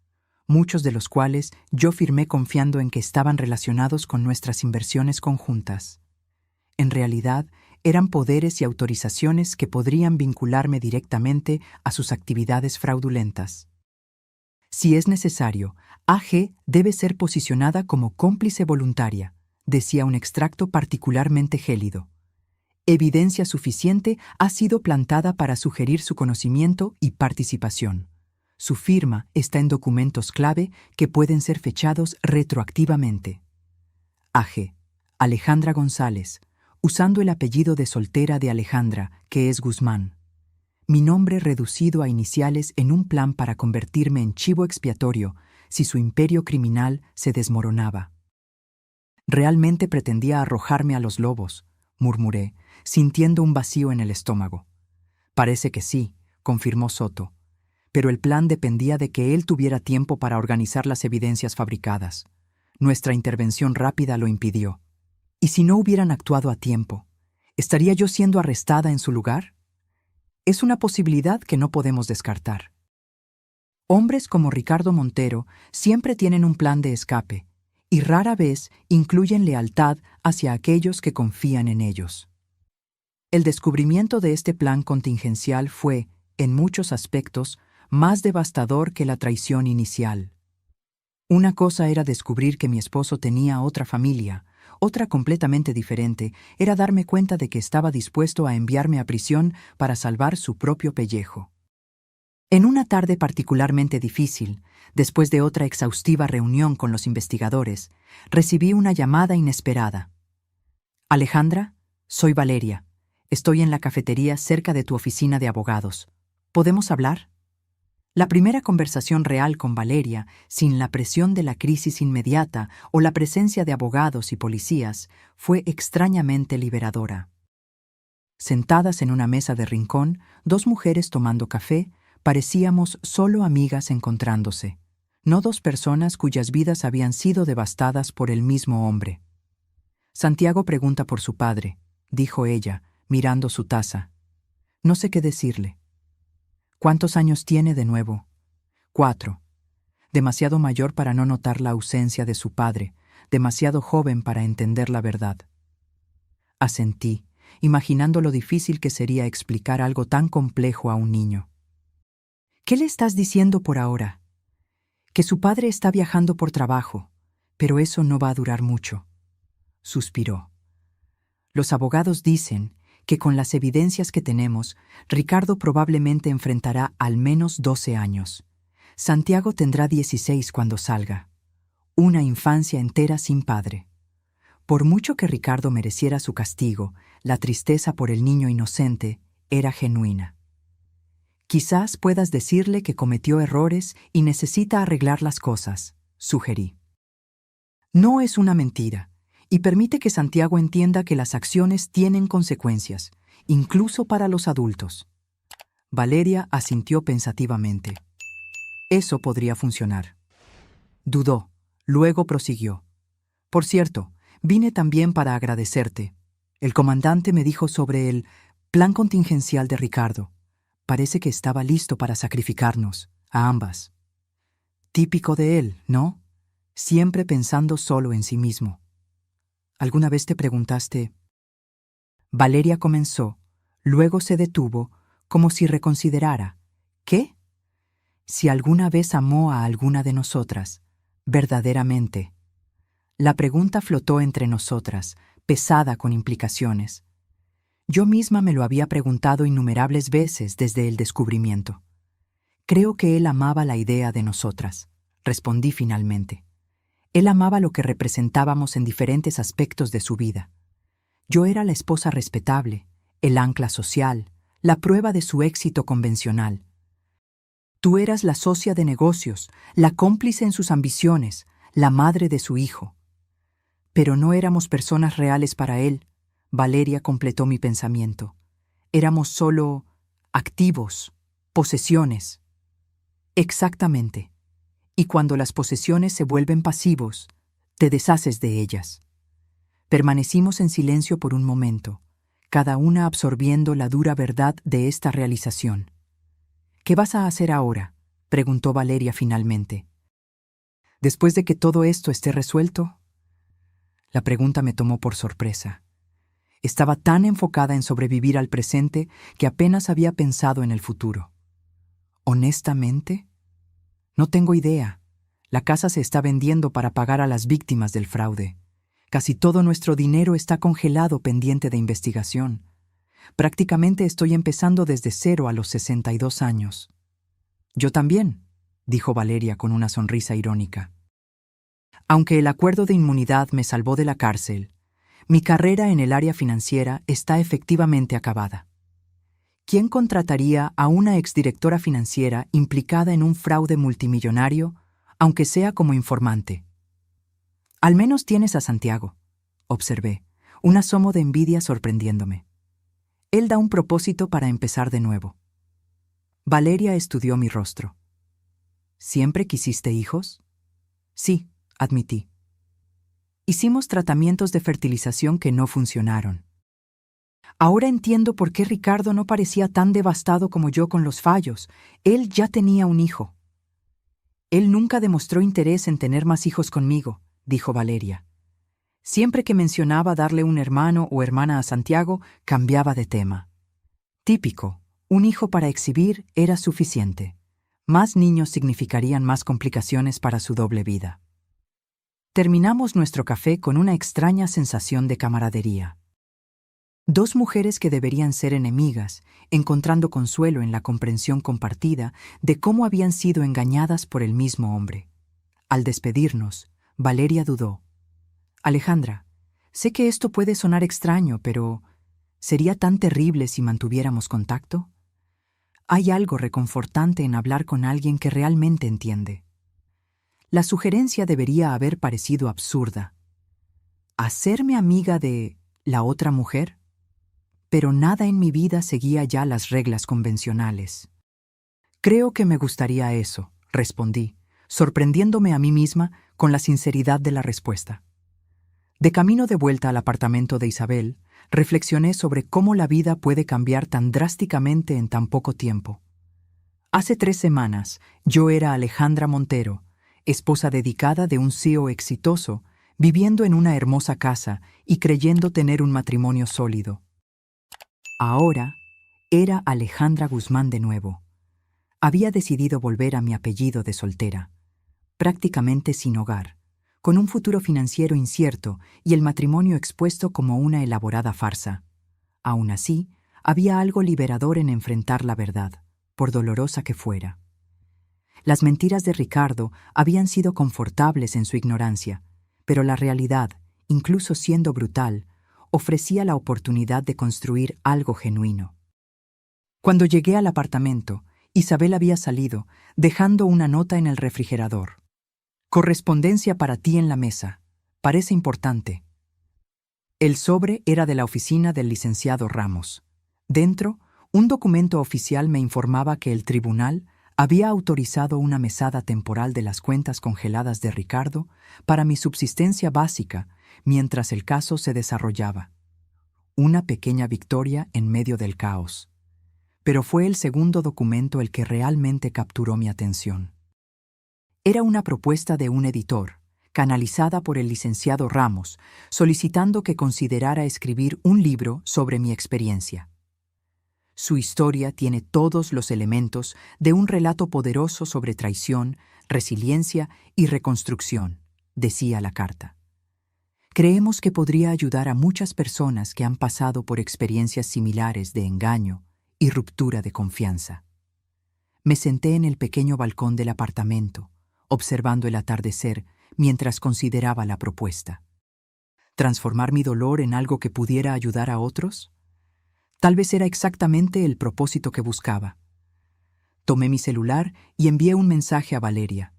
S1: muchos de los cuales yo firmé confiando en que estaban relacionados con nuestras inversiones conjuntas. En realidad, eran poderes y autorizaciones que podrían vincularme directamente a sus actividades fraudulentas. Si es necesario, AG debe ser posicionada como cómplice voluntaria, decía un extracto particularmente gélido. Evidencia suficiente ha sido plantada para sugerir su conocimiento y participación. Su firma está en documentos clave que pueden ser fechados retroactivamente. AG. Alejandra González, usando el apellido de soltera de Alejandra, que es Guzmán. Mi nombre reducido a iniciales en un plan para convertirme en chivo expiatorio si su imperio criminal se desmoronaba. Realmente pretendía arrojarme a los lobos, murmuré, sintiendo un vacío en el estómago. Parece que sí, confirmó Soto, pero el plan dependía de que él tuviera tiempo para organizar las evidencias fabricadas. Nuestra intervención rápida lo impidió. ¿Y si no hubieran actuado a tiempo? ¿Estaría yo siendo arrestada en su lugar? Es una posibilidad que no podemos descartar. Hombres como Ricardo Montero siempre tienen un plan de escape, y rara vez incluyen lealtad hacia aquellos que confían en ellos. El descubrimiento de este plan contingencial fue, en muchos aspectos, más devastador que la traición inicial. Una cosa era descubrir que mi esposo tenía otra familia, otra completamente diferente era darme cuenta de que estaba dispuesto a enviarme a prisión para salvar su propio pellejo. En una tarde particularmente difícil, después de otra exhaustiva reunión con los investigadores, recibí una llamada inesperada. Alejandra, soy Valeria. Estoy en la cafetería cerca de tu oficina de abogados. ¿Podemos hablar? La primera conversación real con Valeria, sin la presión de la crisis inmediata o la presencia de abogados y policías, fue extrañamente liberadora. Sentadas en una mesa de rincón, dos mujeres tomando café, parecíamos solo amigas encontrándose, no dos personas cuyas vidas habían sido devastadas por el mismo hombre. Santiago pregunta por su padre, dijo ella, mirando su taza. No sé qué decirle. ¿Cuántos años tiene de nuevo? 4. Demasiado mayor para no notar la ausencia de su padre, demasiado joven para entender la verdad. Asentí, imaginando lo difícil que sería explicar algo tan complejo a un niño. ¿Qué le estás diciendo por ahora? Que su padre está viajando por trabajo, pero eso no va a durar mucho. Suspiró. Los abogados dicen que con las evidencias que tenemos, Ricardo probablemente enfrentará al menos 12 años. Santiago tendrá 16 cuando salga. Una infancia entera sin padre. Por mucho que Ricardo mereciera su castigo, la tristeza por el niño inocente era genuina. Quizás puedas decirle que cometió errores y necesita arreglar las cosas, sugerí. No es una mentira. Y permite que Santiago entienda que las acciones tienen consecuencias, incluso para los adultos. Valeria asintió pensativamente. Eso podría funcionar. Dudó, luego prosiguió. Por cierto, vine también para agradecerte. El comandante me dijo sobre el plan contingencial de Ricardo. Parece que estaba listo para sacrificarnos, a ambas. Típico de él, ¿no? Siempre pensando solo en sí mismo. ¿Alguna vez te preguntaste? Valeria comenzó, luego se detuvo, como si reconsiderara. ¿Qué? Si alguna vez amó a alguna de nosotras, verdaderamente. La pregunta flotó entre nosotras, pesada con implicaciones. Yo misma me lo había preguntado innumerables veces desde el descubrimiento. Creo que él amaba la idea de nosotras, respondí finalmente. Él amaba lo que representábamos en diferentes aspectos de su vida. Yo era la esposa respetable, el ancla social, la prueba de su éxito convencional. Tú eras la socia de negocios, la cómplice en sus ambiciones, la madre de su hijo. Pero no éramos personas reales para él, Valeria completó mi pensamiento. Éramos solo activos, posesiones. Exactamente. Y cuando las posesiones se vuelven pasivos, te deshaces de ellas. Permanecimos en silencio por un momento, cada una absorbiendo la dura verdad de esta realización. ¿Qué vas a hacer ahora?, preguntó Valeria finalmente. ¿Después de que todo esto esté resuelto? La pregunta me tomó por sorpresa. Estaba tan enfocada en sobrevivir al presente que apenas había pensado en el futuro. Honestamente, no tengo idea. La casa se está vendiendo para pagar a las víctimas del fraude. Casi todo nuestro dinero está congelado pendiente de investigación. Prácticamente estoy empezando desde cero a los 62 años. Yo también, dijo Valeria con una sonrisa irónica. Aunque el acuerdo de inmunidad me salvó de la cárcel, mi carrera en el área financiera está efectivamente acabada. ¿Quién contrataría a una exdirectora financiera implicada en un fraude multimillonario, aunque sea como informante? Al menos tienes a Santiago, observé, un asomo de envidia sorprendiéndome. Él da un propósito para empezar de nuevo. Valeria estudió mi rostro. ¿Siempre quisiste hijos? Sí, admití. Hicimos tratamientos de fertilización que no funcionaron. Ahora entiendo por qué Ricardo no parecía tan devastado como yo con los fallos. Él ya tenía un hijo. Él nunca demostró interés en tener más hijos conmigo, dijo Valeria. Siempre que mencionaba darle un hermano o hermana a Santiago, cambiaba de tema. Típico, un hijo para exhibir era suficiente. Más niños significarían más complicaciones para su doble vida. Terminamos nuestro café con una extraña sensación de camaradería. Dos mujeres que deberían ser enemigas, encontrando consuelo en la comprensión compartida de cómo habían sido engañadas por el mismo hombre. Al despedirnos, Valeria dudó. Alejandra, sé que esto puede sonar extraño, pero ¿sería tan terrible si mantuviéramos contacto? Hay algo reconfortante en hablar con alguien que realmente entiende. La sugerencia debería haber parecido absurda. ¿Hacerme amiga de la otra mujer? Pero nada en mi vida seguía ya las reglas convencionales. Creo que me gustaría eso, respondí, sorprendiéndome a mí misma con la sinceridad de la respuesta. De camino de vuelta al apartamento de Isabel, reflexioné sobre cómo la vida puede cambiar tan drásticamente en tan poco tiempo. Hace 3 semanas, yo era Alejandra Montero, esposa dedicada de un CEO exitoso, viviendo en una hermosa casa y creyendo tener un matrimonio sólido. Ahora era Alejandra Guzmán de nuevo. Había decidido volver a mi apellido de soltera, prácticamente sin hogar, con un futuro financiero incierto y el matrimonio expuesto como una elaborada farsa. Aún así, había algo liberador en enfrentar la verdad, por dolorosa que fuera. Las mentiras de Ricardo habían sido confortables en su ignorancia, pero la realidad, incluso siendo brutal, ofrecía la oportunidad de construir algo genuino. Cuando llegué al apartamento, Isabel había salido, dejando una nota en el refrigerador. Correspondencia para ti en la mesa. Parece importante. El sobre era de la oficina del licenciado Ramos. Dentro, un documento oficial me informaba que el tribunal había autorizado una mesada temporal de las cuentas congeladas de Ricardo para mi subsistencia básica mientras el caso se desarrollaba. Una pequeña victoria en medio del caos. Pero fue el segundo documento el que realmente capturó mi atención. Era una propuesta de un editor, canalizada por el licenciado Ramos, solicitando que considerara escribir un libro sobre mi experiencia. Su historia tiene todos los elementos de un relato poderoso sobre traición, resiliencia y reconstrucción, decía la carta. Creemos que podría ayudar a muchas personas que han pasado por experiencias similares de engaño y ruptura de confianza. Me senté en el pequeño balcón del apartamento, observando el atardecer mientras consideraba la propuesta. ¿Transformar mi dolor en algo que pudiera ayudar a otros? Tal vez era exactamente el propósito que buscaba. Tomé mi celular y envié un mensaje a Valeria.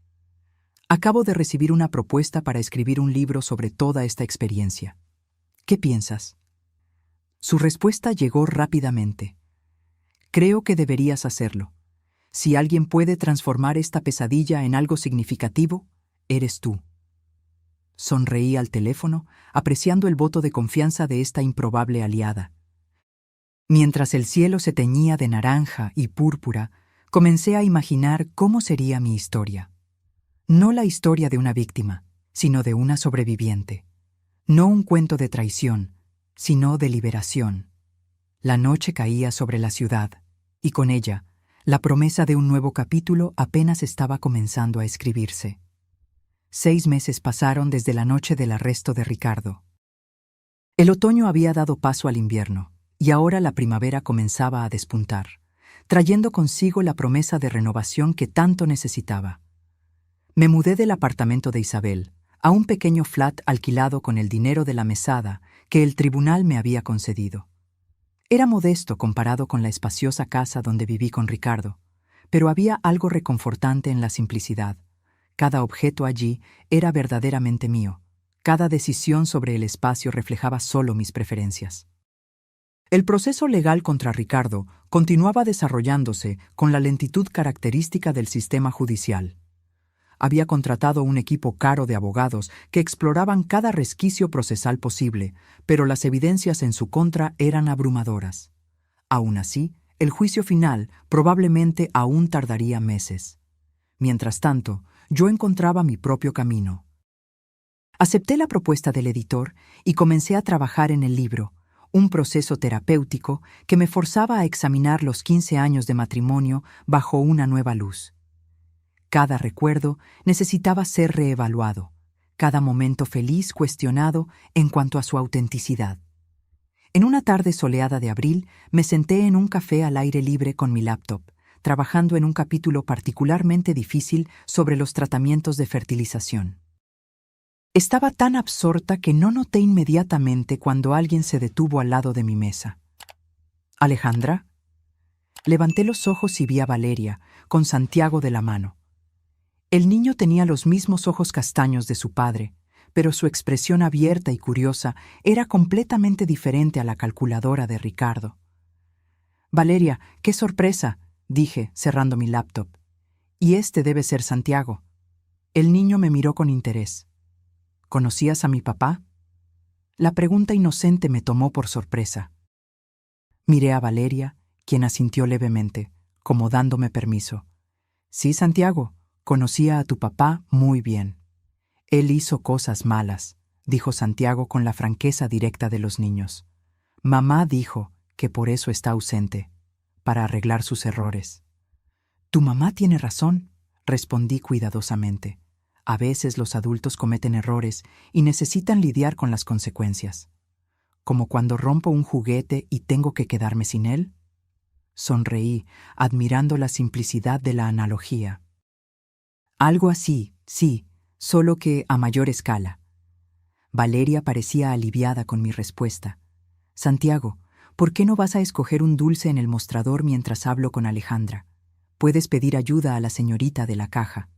S1: Acabo de recibir una propuesta para escribir un libro sobre toda esta experiencia. ¿Qué piensas? Su respuesta llegó rápidamente. Creo que deberías hacerlo. Si alguien puede transformar esta pesadilla en algo significativo, eres tú. Sonreí al teléfono, apreciando el voto de confianza de esta improbable aliada. Mientras el cielo se teñía de naranja y púrpura, comencé a imaginar cómo sería mi historia. No la historia de una víctima, sino de una sobreviviente. No un cuento de traición, sino de liberación. La noche caía sobre la ciudad, y con ella, la promesa de un nuevo capítulo apenas estaba comenzando a escribirse. 6 meses pasaron desde la noche del arresto de Ricardo. El otoño había dado paso al invierno, y ahora la primavera comenzaba a despuntar, trayendo consigo la promesa de renovación que tanto necesitaba. Me mudé del apartamento de Isabel a un pequeño flat alquilado con el dinero de la mesada que el tribunal me había concedido. Era modesto comparado con la espaciosa casa donde viví con Ricardo, pero había algo reconfortante en la simplicidad. Cada objeto allí era verdaderamente mío. Cada decisión sobre el espacio reflejaba solo mis preferencias. El proceso legal contra Ricardo continuaba desarrollándose con la lentitud característica del sistema judicial. Había contratado un equipo caro de abogados que exploraban cada resquicio procesal posible, pero las evidencias en su contra eran abrumadoras. Aún así, el juicio final probablemente aún tardaría meses. Mientras tanto, yo encontraba mi propio camino. Acepté la propuesta del editor y comencé a trabajar en el libro, un proceso terapéutico que me forzaba a examinar los 15 años de matrimonio bajo una nueva luz. Cada recuerdo necesitaba ser reevaluado, cada momento feliz cuestionado en cuanto a su autenticidad. En una tarde soleada de abril, me senté en un café al aire libre con mi laptop, trabajando en un capítulo particularmente difícil sobre los tratamientos de fertilización. Estaba tan absorta que no noté inmediatamente cuando alguien se detuvo al lado de mi mesa. ¿Alejandra? Levanté los ojos y vi a Valeria, con Santiago de la mano. El niño tenía los mismos ojos castaños de su padre, pero su expresión abierta y curiosa era completamente diferente a la calculadora de Ricardo. «Valeria, qué sorpresa», dije, cerrando mi laptop. «Y este debe ser Santiago». El niño me miró con interés. «¿Conocías a mi papá?» La pregunta inocente me tomó por sorpresa. Miré a Valeria, quien asintió levemente, como dándome permiso. «Sí, Santiago, conocía a tu papá muy bien. Él hizo cosas malas», dijo Santiago con la franqueza directa de los niños. «Mamá dijo que por eso está ausente, para arreglar sus errores». «Tu mamá tiene razón», respondí cuidadosamente. «A veces los adultos cometen errores y necesitan lidiar con las consecuencias. ¿Como cuando rompo un juguete y tengo que quedarme sin él?» Sonreí, admirando la simplicidad de la analogía. «Algo así, sí, solo que a mayor escala». Valeria parecía aliviada con mi respuesta. «Santiago, ¿por qué no vas a escoger un dulce en el mostrador mientras hablo con Alejandra? Puedes pedir ayuda a la señorita de la caja».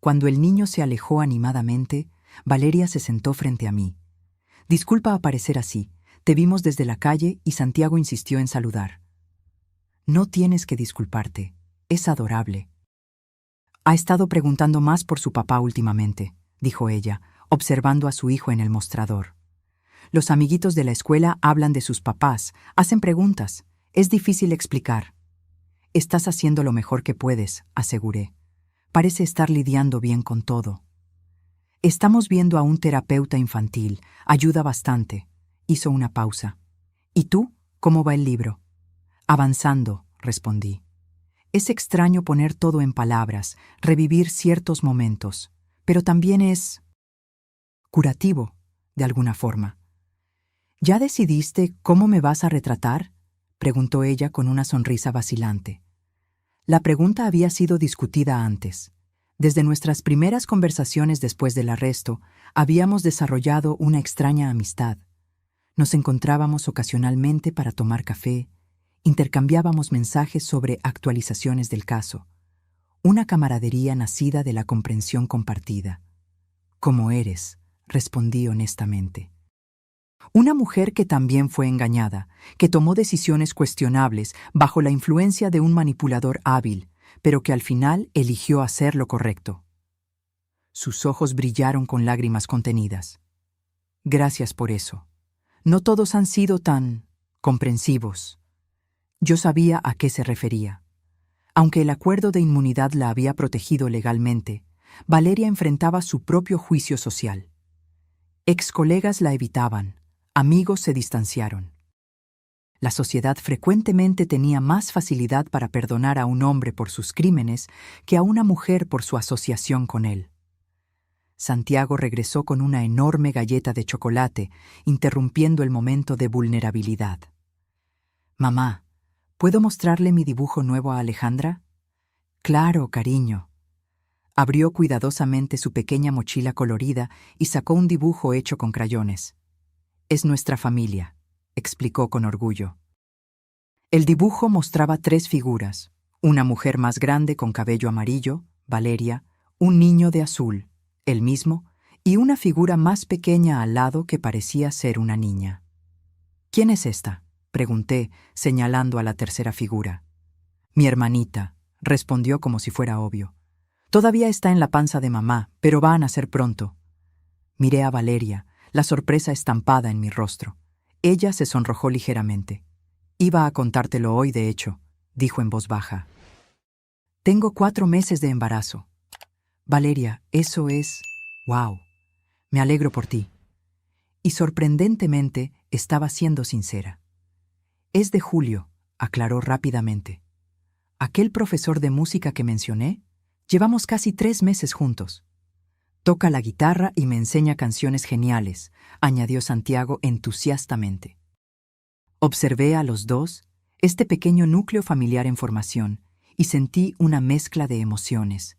S1: Cuando el niño se alejó animadamente, Valeria se sentó frente a mí. «Disculpa aparecer así. Te vimos desde la calle y Santiago insistió en saludar». «No tienes que disculparte. Es adorable». «Ha estado preguntando más por su papá últimamente», dijo ella, observando a su hijo en el mostrador. «Los amiguitos de la escuela hablan de sus papás, hacen preguntas. Es difícil explicar». «Estás haciendo lo mejor que puedes», aseguré. «Parece estar lidiando bien con todo». «Estamos viendo a un terapeuta infantil. Ayuda bastante». Hizo una pausa. «¿Y tú? ¿Cómo va el libro?» «Avanzando», respondí. Es extraño poner todo en palabras, revivir ciertos momentos, pero también es curativo, de alguna forma. «¿Ya decidiste cómo me vas a retratar?», preguntó ella con una sonrisa vacilante. La pregunta había sido discutida antes. Desde nuestras primeras conversaciones después del arresto, habíamos desarrollado una extraña amistad. Nos encontrábamos ocasionalmente para tomar café, intercambiábamos mensajes sobre actualizaciones del caso. Una camaradería nacida de la comprensión compartida. «Como eres», respondí honestamente. Una mujer que también fue engañada, que tomó decisiones cuestionables bajo la influencia de un manipulador hábil, pero que al final eligió hacer lo correcto. Sus ojos brillaron con lágrimas contenidas. «Gracias por eso. No todos han sido tan comprensivos». Yo sabía a qué se refería. Aunque el acuerdo de inmunidad la había protegido legalmente, Valeria enfrentaba su propio juicio social. Ex-colegas la evitaban, Amigos se distanciaron. La sociedad frecuentemente tenía más facilidad para perdonar a un hombre por sus crímenes que a una mujer por su asociación con él. Santiago regresó con una enorme galleta de chocolate, interrumpiendo el momento de vulnerabilidad. «Mamá, ¿puedo mostrarle mi dibujo nuevo a Alejandra?» «Claro, cariño». Abrió cuidadosamente su pequeña mochila colorida y sacó un dibujo hecho con crayones. «Es nuestra familia», explicó con orgullo. El dibujo mostraba 3 figuras: una mujer más grande con cabello amarillo, Valeria, un niño de azul, él mismo, y una figura más pequeña al lado que parecía ser una niña. «¿Quién es esta?», pregunté, señalando a la tercera figura. «Mi hermanita», respondió como si fuera obvio. «Todavía está en la panza de mamá, pero va a nacer pronto». Miré a Valeria, la sorpresa estampada en mi rostro. Ella se sonrojó ligeramente. «Iba a contártelo hoy, de hecho», dijo en voz baja. «Tengo 4 meses de embarazo». «Valeria, eso es... ¡Wow! Me alegro por ti». Y sorprendentemente estaba siendo sincera. «Es de Julio», aclaró rápidamente. «Aquel profesor de música que mencioné, llevamos casi 3 meses juntos. Toca la guitarra y me enseña canciones geniales», añadió Santiago entusiastamente. Observé a los dos, este pequeño núcleo familiar en formación, y sentí una mezcla de emociones.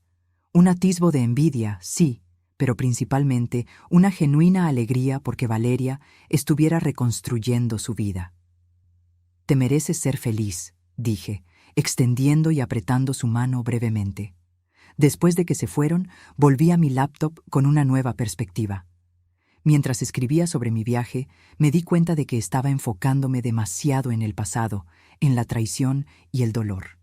S1: Un atisbo de envidia, sí, pero principalmente una genuina alegría porque Valeria estuviera reconstruyendo su vida. «Te mereces ser feliz», dije, extendiendo y apretando su mano brevemente. Después de que se fueron, volví a mi laptop con una nueva perspectiva. Mientras escribía sobre mi viaje, me di cuenta de que estaba enfocándome demasiado en el pasado, en la traición y el dolor.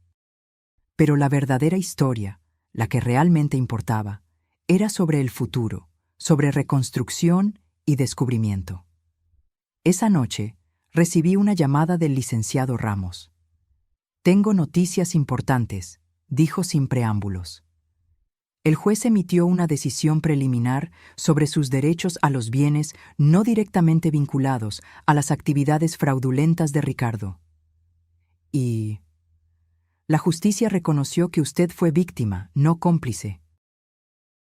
S1: Pero la verdadera historia, la que realmente importaba, era sobre el futuro, sobre reconstrucción y descubrimiento. Esa noche, recibí una llamada del licenciado Ramos. «Tengo noticias importantes», dijo sin preámbulos. El juez emitió una decisión preliminar sobre sus derechos a los bienes no directamente vinculados a las actividades fraudulentas de Ricardo. Y la justicia reconoció que usted fue víctima, no cómplice.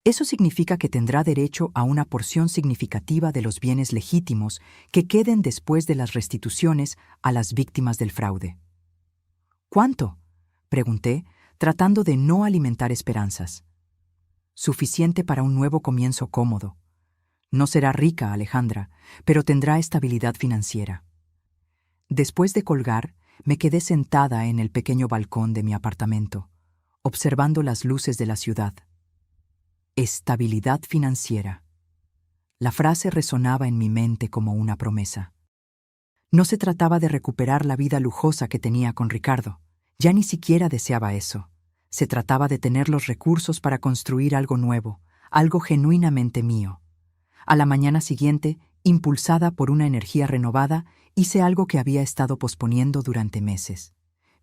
S1: Eso significa que tendrá derecho a una porción significativa de los bienes legítimos que queden después de las restituciones a las víctimas del fraude. «¿Cuánto?», pregunté, tratando de no alimentar esperanzas. «Suficiente para un nuevo comienzo cómodo. No será rica, Alejandra, pero tendrá estabilidad financiera». Después de colgar, me quedé sentada en el pequeño balcón de mi apartamento, observando las luces de la ciudad. Estabilidad financiera. La frase resonaba en mi mente como una promesa. No se trataba de recuperar la vida lujosa que tenía con Ricardo. Ya ni siquiera deseaba eso. Se trataba de tener los recursos para construir algo nuevo, algo genuinamente mío. A la mañana siguiente, impulsada por una energía renovada, hice algo que había estado posponiendo durante meses.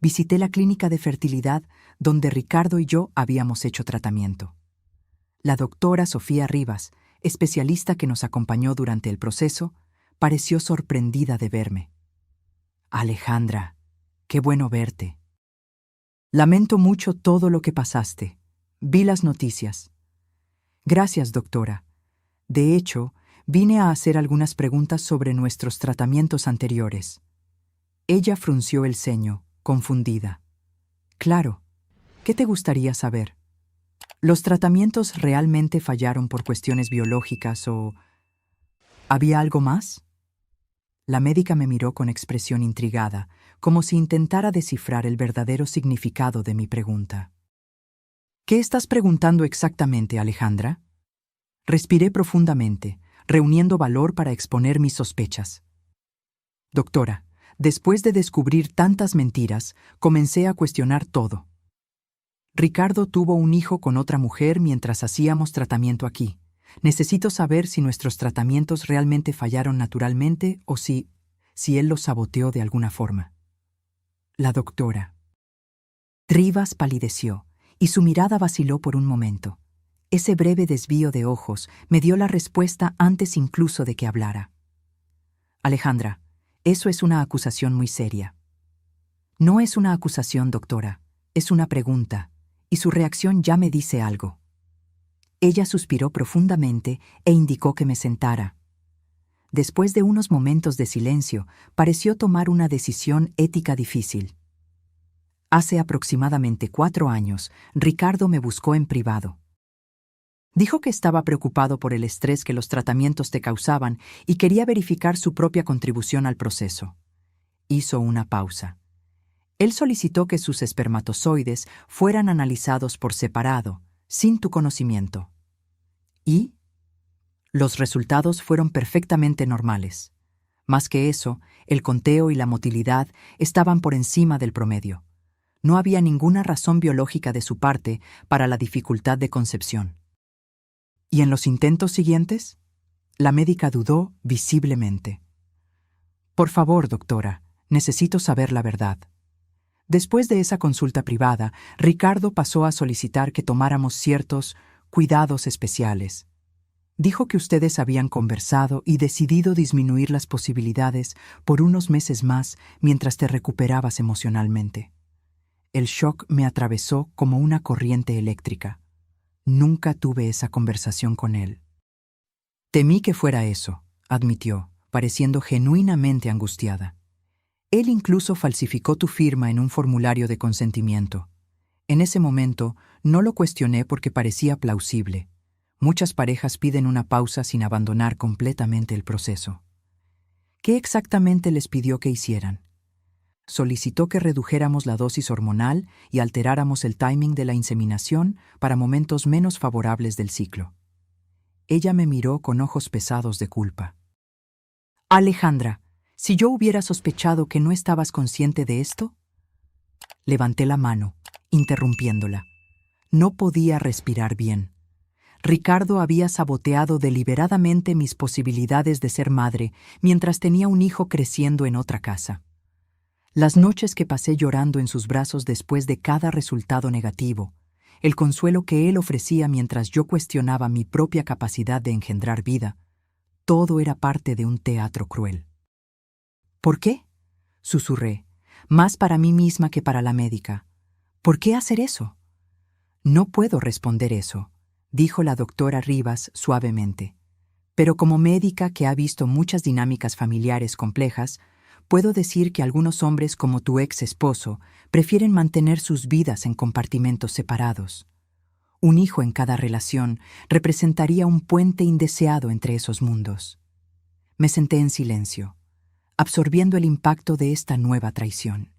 S1: Visité la clínica de fertilidad donde Ricardo y yo habíamos hecho tratamiento. La doctora Sofía Rivas, especialista que nos acompañó durante el proceso, pareció sorprendida de verme. «Alejandra, qué bueno verte. Lamento mucho todo lo que pasaste. Vi las noticias». «Gracias, doctora. De hecho, vine a hacer algunas preguntas sobre nuestros tratamientos anteriores». Ella frunció el ceño, confundida. «Claro. ¿Qué te gustaría saber? ¿Los tratamientos realmente fallaron por cuestiones biológicas o... ¿había algo más?» La médica me miró con expresión intrigada, como si intentara descifrar el verdadero significado de mi pregunta. «¿Qué estás preguntando exactamente, Alejandra?» Respiré profundamente, reuniendo valor para exponer mis sospechas. «Doctora, después de descubrir tantas mentiras, comencé a cuestionar todo. Ricardo tuvo un hijo con otra mujer mientras hacíamos tratamiento aquí. Necesito saber si nuestros tratamientos realmente fallaron naturalmente o si él los saboteó de alguna forma». La doctora Rivas palideció y su mirada vaciló por un momento. Ese breve desvío de ojos me dio la respuesta antes incluso de que hablara. Alejandra, eso es una acusación muy seria. No es una acusación, doctora, es una pregunta, y su reacción ya me dice algo. Ella suspiró profundamente e indicó que me sentara. Después de unos momentos de silencio, pareció tomar una decisión ética difícil. Hace aproximadamente 4 años, Ricardo me buscó en privado. Dijo que estaba preocupado por el estrés que los tratamientos te causaban y quería verificar su propia contribución al proceso. Hizo una pausa. Él solicitó que sus espermatozoides fueran analizados por separado, sin tu conocimiento. ¿Y? Los resultados fueron perfectamente normales. Más que eso, el conteo y la motilidad estaban por encima del promedio. No había ninguna razón biológica de su parte para la dificultad de concepción. ¿Y en los intentos siguientes? La médica dudó visiblemente. Por favor, doctora, necesito saber la verdad. Después de esa consulta privada, Ricardo pasó a solicitar que tomáramos ciertos cuidados especiales. Dijo que ustedes habían conversado y decidido disminuir las posibilidades por unos meses más mientras te recuperabas emocionalmente. El shock me atravesó como una corriente eléctrica. Nunca tuve esa conversación con él. Temí que fuera eso, admitió, pareciendo genuinamente angustiada. Él incluso falsificó tu firma en un formulario de consentimiento. En ese momento no lo cuestioné porque parecía plausible. Muchas parejas piden una pausa sin abandonar completamente el proceso. ¿Qué exactamente les pidió que hicieran? Solicitó que redujéramos la dosis hormonal y alteráramos el timing de la inseminación para momentos menos favorables del ciclo. Ella me miró con ojos pesados de culpa. Alejandra, si yo hubiera sospechado que no estabas consciente de esto. Levanté la mano, interrumpiéndola. No podía respirar bien. Ricardo había saboteado deliberadamente mis posibilidades de ser madre mientras tenía un hijo creciendo en otra casa. Las noches que pasé llorando en sus brazos después de cada resultado negativo, el consuelo que él ofrecía mientras yo cuestionaba mi propia capacidad de engendrar vida, todo era parte de un teatro cruel. ¿Por qué? Susurré, más para mí misma que para la médica. ¿Por qué hacer eso? No puedo responder eso, dijo la doctora Rivas suavemente. Pero como médica que ha visto muchas dinámicas familiares complejas, puedo decir que algunos hombres como tu ex esposo prefieren mantener sus vidas en compartimentos separados. Un hijo en cada relación representaría un puente indeseado entre esos mundos. Me senté en silencio, absorbiendo el impacto de esta nueva traición.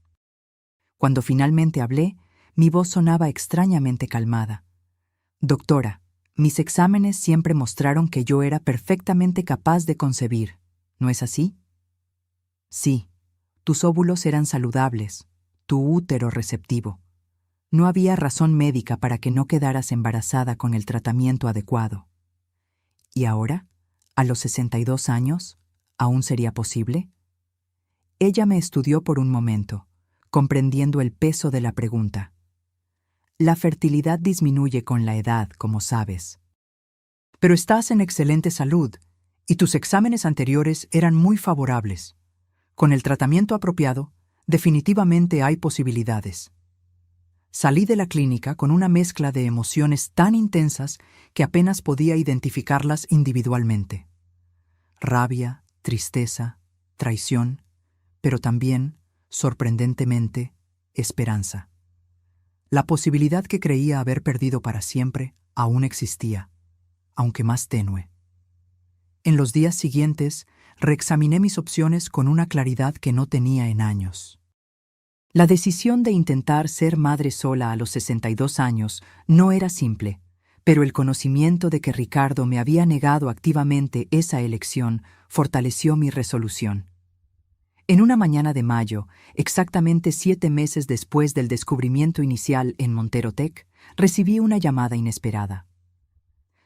S1: Cuando finalmente hablé, mi voz sonaba extrañamente calmada. Doctora, mis exámenes siempre mostraron que yo era perfectamente capaz de concebir, ¿no es así? Sí, tus óvulos eran saludables, tu útero receptivo. No había razón médica para que no quedaras embarazada con el tratamiento adecuado. ¿Y ahora, a los 62 años, aún sería posible? Ella me estudió por un momento, comprendiendo el peso de la pregunta. La fertilidad disminuye con la edad, como sabes. Pero estás en excelente salud, y tus exámenes anteriores eran muy favorables. Con el tratamiento apropiado, definitivamente hay posibilidades. Salí de la clínica con una mezcla de emociones tan intensas que apenas podía identificarlas individualmente. Rabia, tristeza, traición, pero también, sorprendentemente, esperanza. La posibilidad que creía haber perdido para siempre aún existía, aunque más tenue. En los días siguientes, reexaminé mis opciones con una claridad que no tenía en años. La decisión de intentar ser madre sola a los 62 años no era simple, pero el conocimiento de que Ricardo me había negado activamente esa elección fortaleció mi resolución. En una mañana de mayo, exactamente 7 meses después del descubrimiento inicial en Montero Tech, recibí una llamada inesperada.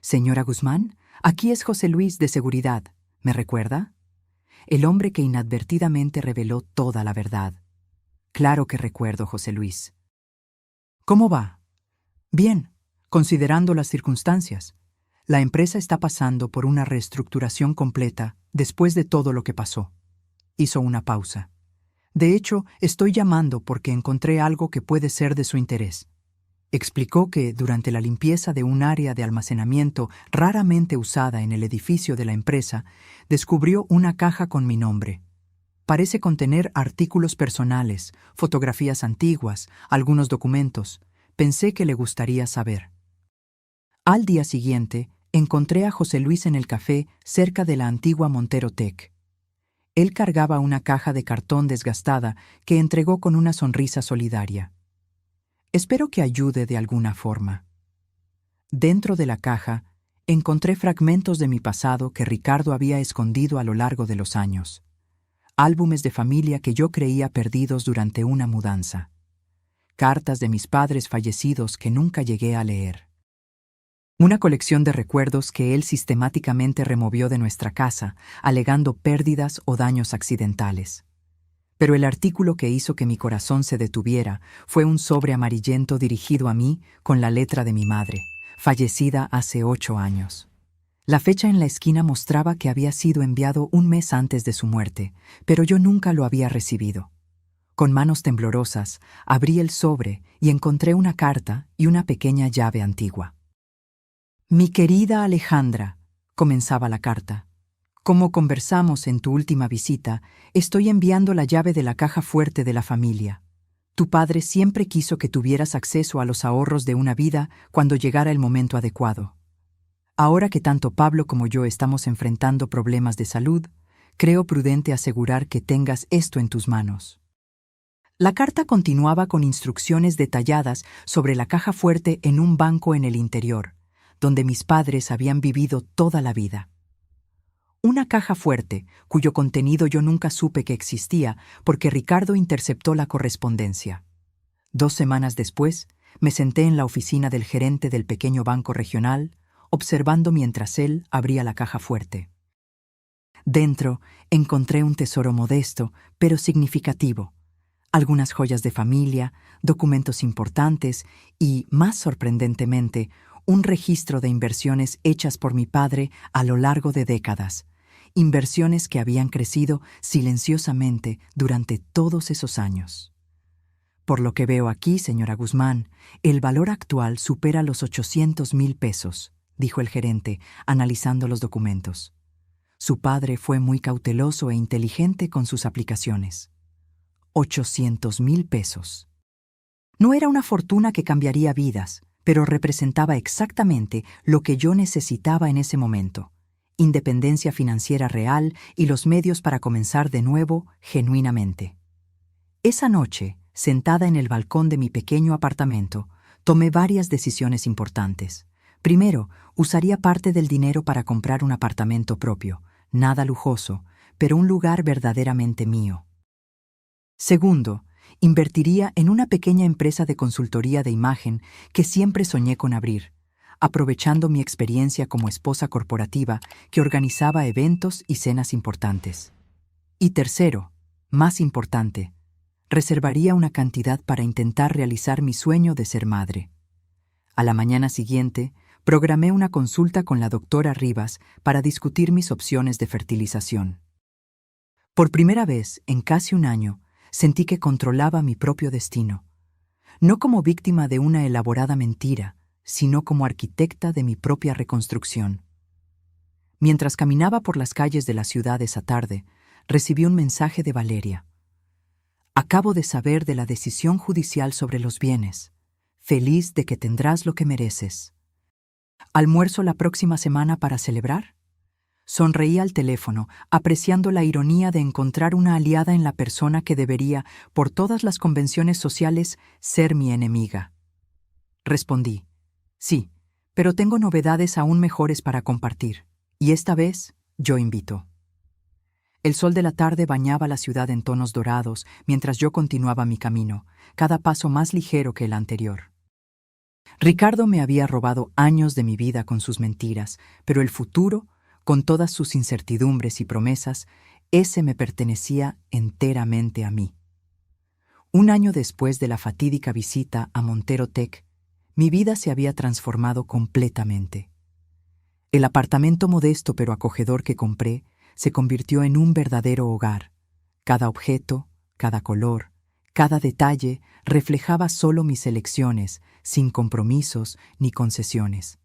S1: «Señora Guzmán, aquí es José Luis de Seguridad. ¿Me recuerda?» El hombre que inadvertidamente reveló toda la verdad. Claro que recuerdo, José Luis. ¿Cómo va? Bien, considerando las circunstancias. La empresa está pasando por una reestructuración completa después de todo lo que pasó. Hizo una pausa. De hecho, estoy llamando porque encontré algo que puede ser de su interés. Explicó que, durante la limpieza de un área de almacenamiento raramente usada en el edificio de la empresa, descubrió una caja con mi nombre. Parece contener artículos personales, fotografías antiguas, algunos documentos. Pensé que le gustaría saber. Al día siguiente, encontré a José Luis en el café cerca de la antigua Montero Tech. Él cargaba una caja de cartón desgastada que entregó con una sonrisa solidaria. Espero que ayude de alguna forma. Dentro de la caja, encontré fragmentos de mi pasado que Ricardo había escondido a lo largo de los años. Álbumes de familia que yo creía perdidos durante una mudanza. Cartas de mis padres fallecidos que nunca llegué a leer. Una colección de recuerdos que él sistemáticamente removió de nuestra casa, alegando pérdidas o daños accidentales. Pero el artículo que hizo que mi corazón se detuviera fue un sobre amarillento dirigido a mí con la letra de mi madre, fallecida hace 8 años. La fecha en la esquina mostraba que había sido enviado un mes antes de su muerte, pero yo nunca lo había recibido. Con manos temblorosas, abrí el sobre y encontré una carta y una pequeña llave antigua. Mi querida Alejandra, comenzaba la carta. Como conversamos en tu última visita, estoy enviando la llave de la caja fuerte de la familia. Tu padre siempre quiso que tuvieras acceso a los ahorros de una vida cuando llegara el momento adecuado. Ahora que tanto Pablo como yo estamos enfrentando problemas de salud, creo prudente asegurar que tengas esto en tus manos. La carta continuaba con instrucciones detalladas sobre la caja fuerte en un banco en el interior, donde mis padres habían vivido toda la vida. Una caja fuerte, cuyo contenido yo nunca supe que existía porque Ricardo interceptó la correspondencia. 2 semanas después, me senté en la oficina del gerente del pequeño banco regional, observando mientras él abría la caja fuerte. Dentro encontré un tesoro modesto, pero significativo. Algunas joyas de familia, documentos importantes y, más sorprendentemente, un registro de inversiones hechas por mi padre a lo largo de décadas. Inversiones que habían crecido silenciosamente durante todos esos años. Por lo que veo aquí, señora Guzmán, el valor actual supera los 800,000 pesos, dijo el gerente, analizando los documentos. Su padre fue muy cauteloso e inteligente con sus aplicaciones. 800,000 pesos. No era una fortuna que cambiaría vidas, pero representaba exactamente lo que yo necesitaba en ese momento: independencia financiera real y los medios para comenzar de nuevo genuinamente. Esa noche, sentada en el balcón de mi pequeño apartamento, tomé varias decisiones importantes. Primero, usaría parte del dinero para comprar un apartamento propio, nada lujoso, pero un lugar verdaderamente mío. Segundo, invertiría en una pequeña empresa de consultoría de imagen que siempre soñé con abrir, aprovechando mi experiencia como esposa corporativa que organizaba eventos y cenas importantes. Y tercero, más importante, reservaría una cantidad para intentar realizar mi sueño de ser madre. A la mañana siguiente, programé una consulta con la doctora Rivas para discutir mis opciones de fertilización. Por primera vez en casi un año, sentí que controlaba mi propio destino, no como víctima de una elaborada mentira, sino como arquitecta de mi propia reconstrucción. Mientras caminaba por las calles de la ciudad esa tarde, recibí un mensaje de Valeria. Acabo de saber de la decisión judicial sobre los bienes. Feliz de que tendrás lo que mereces. ¿Almuerzo la próxima semana para celebrar? Sonreí al teléfono, apreciando la ironía de encontrar una aliada en la persona que debería, por todas las convenciones sociales, ser mi enemiga. Respondí, sí, pero tengo novedades aún mejores para compartir, y esta vez yo invito. El sol de la tarde bañaba la ciudad en tonos dorados mientras yo continuaba mi camino, cada paso más ligero que el anterior. Ricardo me había robado años de mi vida con sus mentiras, pero el futuro, con todas sus incertidumbres y promesas, ese me pertenecía enteramente a mí. Un año después de la fatídica visita a Montero Tech, mi vida se había transformado completamente. El apartamento modesto pero acogedor que compré se convirtió en un verdadero hogar, Cada objeto, cada color, cada detalle reflejaba solo mis elecciones, sin compromisos ni concesiones.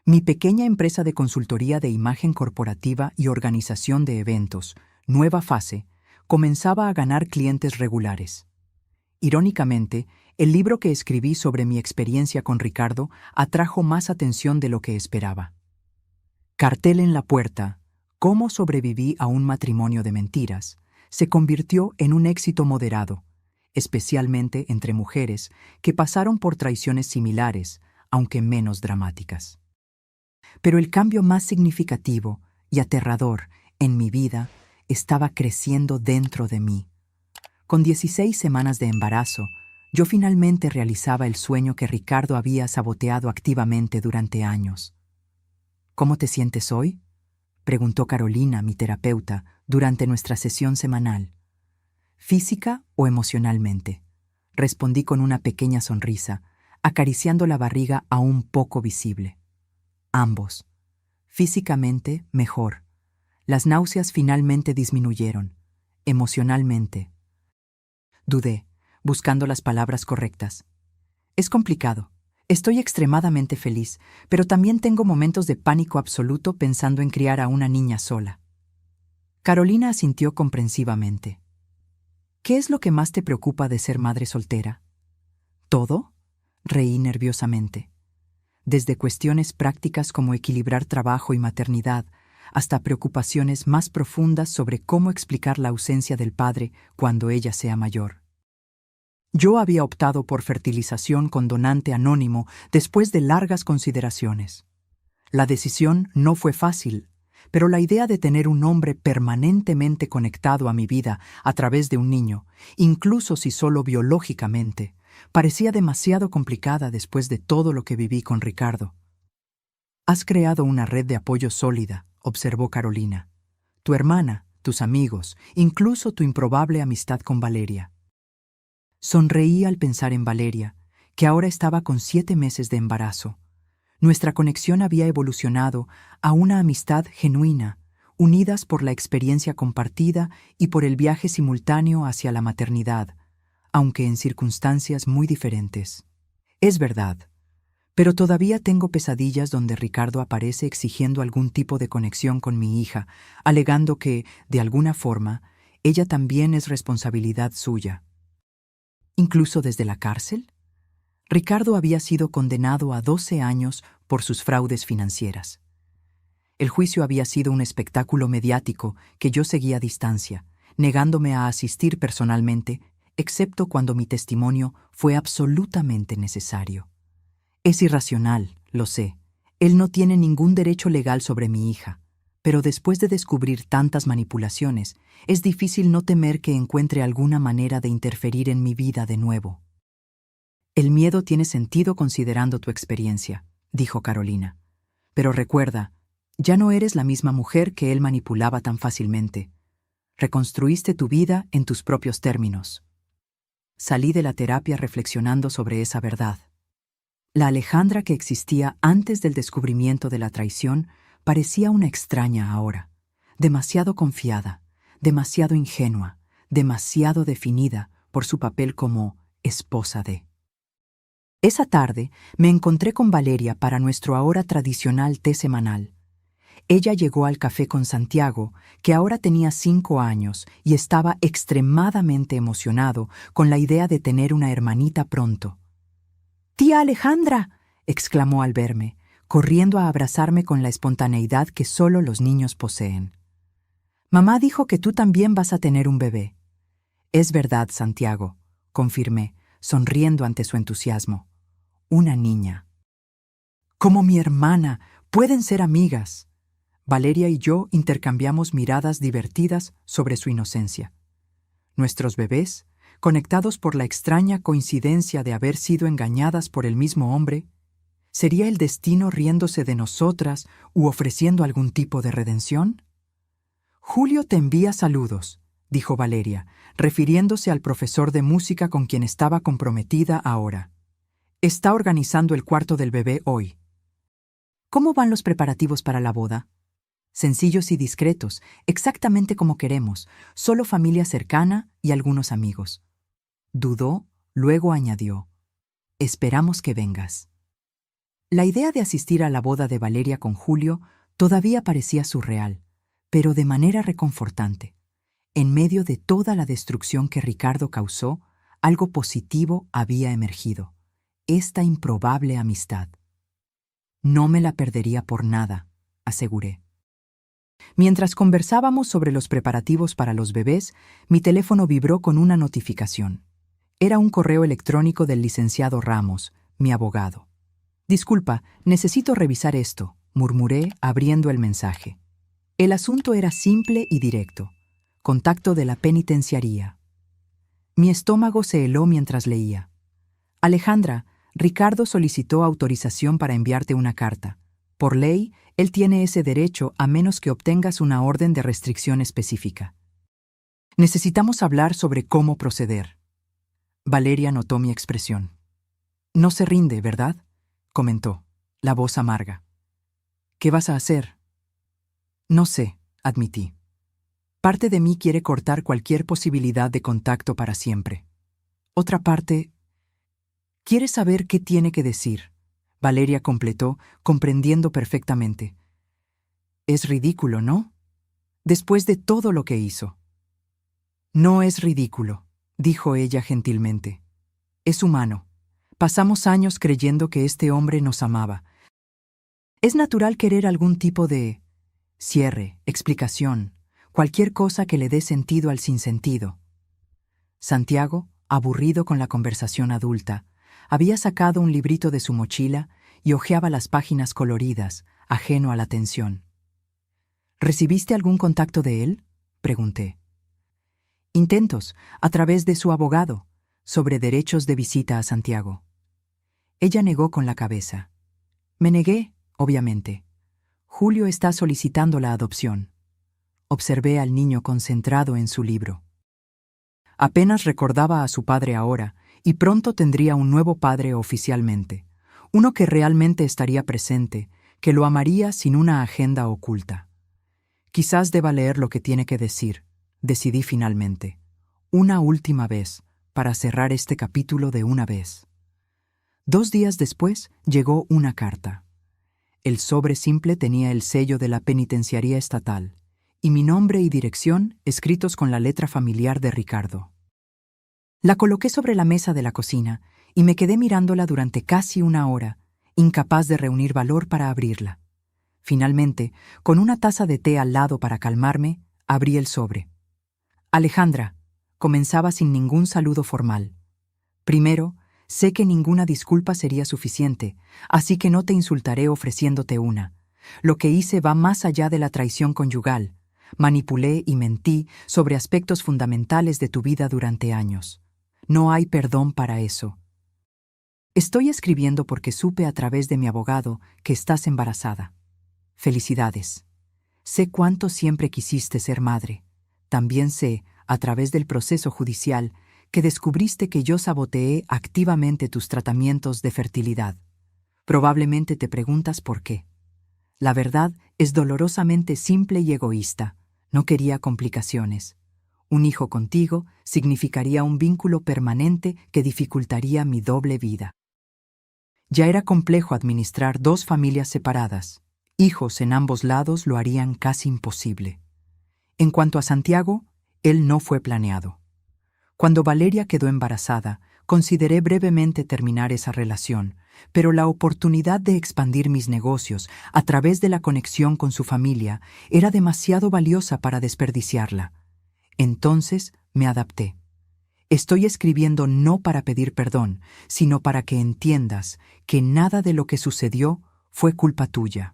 S1: Mi pequeña empresa de consultoría de imagen corporativa y organización de eventos, Nueva Fase, comenzaba a ganar clientes regulares. Irónicamente, el libro que escribí sobre mi experiencia con Ricardo atrajo más atención de lo que esperaba. Cartel en la puerta, ¿Cómo sobreviví a un matrimonio de mentiras?, se convirtió en un éxito moderado, especialmente entre mujeres que pasaron por traiciones similares, aunque menos dramáticas. Pero el cambio más significativo y aterrador en mi vida estaba creciendo dentro de mí. Con 16 semanas de embarazo, yo finalmente realizaba el sueño que Ricardo había saboteado activamente durante años. ¿Cómo te sientes hoy?, preguntó Carolina, mi terapeuta, durante nuestra sesión semanal. ¿Física o emocionalmente?, respondí con una pequeña sonrisa, acariciando la barriga aún poco visible. Ambos. Físicamente, mejor. Las náuseas finalmente disminuyeron. Emocionalmente. Dudé, buscando las palabras correctas. Es complicado. Estoy extremadamente feliz, pero también tengo momentos de pánico absoluto pensando en criar a una niña sola. Carolina asintió comprensivamente. ¿Qué es lo que más te preocupa de ser madre soltera? ¿Todo? Reí nerviosamente. Desde cuestiones prácticas como equilibrar trabajo y maternidad, hasta preocupaciones más profundas sobre cómo explicar la ausencia del padre cuando ella sea mayor. Yo había optado por fertilización con donante anónimo después de largas consideraciones. La decisión no fue fácil, pero la idea de tener un hombre permanentemente conectado a mi vida a través de un niño, incluso si solo biológicamente, parecía demasiado complicada después de todo lo que viví con Ricardo. Has creado una red de apoyo sólida, observó Carolina. Tu hermana, tus amigos, incluso tu improbable amistad con Valeria. Sonreí al pensar en Valeria, que ahora estaba con 7 meses de embarazo. Nuestra conexión había evolucionado a una amistad genuina, unidas por la experiencia compartida y por el viaje simultáneo hacia la maternidad, aunque en circunstancias muy diferentes. Es verdad, pero todavía tengo pesadillas donde Ricardo aparece exigiendo algún tipo de conexión con mi hija, alegando que, de alguna forma, ella también es responsabilidad suya. ¿Incluso desde la cárcel? Ricardo había sido condenado a 12 años por sus fraudes financieras. El juicio había sido un espectáculo mediático que yo seguía a distancia, negándome a asistir personalmente, excepto cuando mi testimonio fue absolutamente necesario. Es irracional, lo sé. Él no tiene ningún derecho legal sobre mi hija, pero después de descubrir tantas manipulaciones, es difícil no temer que encuentre alguna manera de interferir en mi vida de nuevo. El miedo tiene sentido considerando tu experiencia, dijo Carolina. Pero recuerda, ya no eres la misma mujer que él manipulaba tan fácilmente. Reconstruiste tu vida en tus propios términos. Salí de la terapia reflexionando sobre esa verdad. La Alejandra que existía antes del descubrimiento de la traición parecía una extraña ahora, demasiado confiada, demasiado ingenua, demasiado definida por su papel como esposa de. Esa tarde me encontré con Valeria para nuestro ahora tradicional té semanal. Ella llegó al café con Santiago, que ahora tenía 5 años y estaba extremadamente emocionado con la idea de tener una hermanita pronto. «¡Tía Alejandra!», exclamó al verme, corriendo a abrazarme con la espontaneidad que solo los niños poseen. «Mamá dijo que tú también vas a tener un bebé». «Es verdad, Santiago», confirmé, sonriendo ante su entusiasmo. «Una niña». «Como mi hermana, pueden ser amigas». Valeria y yo intercambiamos miradas divertidas sobre su inocencia. Nuestros bebés, conectados por la extraña coincidencia de haber sido engañadas por el mismo hombre, ¿sería el destino riéndose de nosotras u ofreciendo algún tipo de redención? «Julio te envía saludos», dijo Valeria, refiriéndose al profesor de música con quien estaba comprometida ahora. «Está organizando el cuarto del bebé hoy». «¿Cómo van los preparativos para la boda?». Sencillos y discretos, exactamente como queremos, solo familia cercana y algunos amigos. Dudó, luego añadió: esperamos que vengas. La idea de asistir a la boda de Valeria con Julio todavía parecía surreal, pero de manera reconfortante. En medio de toda la destrucción que Ricardo causó, algo positivo había emergido: esta improbable amistad. No me la perdería por nada, aseguré. Mientras conversábamos sobre los preparativos para los bebés, mi teléfono vibró con una notificación. Era un correo electrónico del licenciado Ramos, mi abogado. Disculpa, necesito revisar esto, murmuré, abriendo el mensaje. El asunto era simple y directo: contacto de la penitenciaría. Mi estómago se heló mientras leía. Alejandra, Ricardo solicitó autorización para enviarte una carta. Por ley, él tiene ese derecho a menos que obtengas una orden de restricción específica. Necesitamos hablar sobre cómo proceder. Valeria notó mi expresión. No se rinde, ¿verdad?, comentó, la voz amarga. ¿Qué vas a hacer? No sé, admití. Parte de mí quiere cortar cualquier posibilidad de contacto para siempre. Otra parte quiere saber qué tiene que decir. Valeria completó, comprendiendo perfectamente. Es ridículo, ¿no? Después de todo lo que hizo. No es ridículo, dijo ella gentilmente. Es humano. Pasamos años creyendo que este hombre nos amaba. Es natural querer algún tipo de cierre, explicación, cualquier cosa que le dé sentido al sinsentido. Santiago, aburrido con la conversación adulta, había sacado un librito de su mochila y hojeaba las páginas coloridas, ajeno a la tensión. ¿Recibiste algún contacto de él?, pregunté. Intentos, a través de su abogado, sobre derechos de visita a Santiago. Ella negó con la cabeza. Me negué, obviamente. Julio está solicitando la adopción. Observé al niño concentrado en su libro. Apenas recordaba a su padre ahora, y pronto tendría un nuevo padre oficialmente, uno que realmente estaría presente, que lo amaría sin una agenda oculta. Quizás deba leer lo que tiene que decir, decidí finalmente, una última vez, para cerrar este capítulo de una vez. 2 días después llegó una carta. El sobre simple tenía el sello de la penitenciaría estatal, y mi nombre y dirección escritos con la letra familiar de Ricardo. La coloqué sobre la mesa de la cocina y me quedé mirándola durante casi 1 hora, incapaz de reunir valor para abrirla. Finalmente, con una taza de té al lado para calmarme, abrí el sobre. Alejandra, comenzaba sin ningún saludo formal. Primero, sé que ninguna disculpa sería suficiente, así que no te insultaré ofreciéndote una. Lo que hice va más allá de la traición conyugal. Manipulé y mentí sobre aspectos fundamentales de tu vida durante años. No hay perdón para eso. Estoy escribiendo porque supe a través de mi abogado que estás embarazada. Felicidades. Sé cuánto siempre quisiste ser madre. También sé, a través del proceso judicial, que descubriste que yo saboteé activamente tus tratamientos de fertilidad. Probablemente te preguntas por qué. La verdad es dolorosamente simple y egoísta. No quería complicaciones. Un hijo contigo significaría un vínculo permanente que dificultaría mi doble vida. Ya era complejo administrar 2 familias separadas. Hijos en ambos lados lo harían casi imposible. En cuanto a Santiago, él no fue planeado. Cuando Valeria quedó embarazada, consideré brevemente terminar esa relación, pero la oportunidad de expandir mis negocios a través de la conexión con su familia era demasiado valiosa para desperdiciarla. Entonces me adapté. Estoy escribiendo no para pedir perdón, sino para que entiendas que nada de lo que sucedió fue culpa tuya.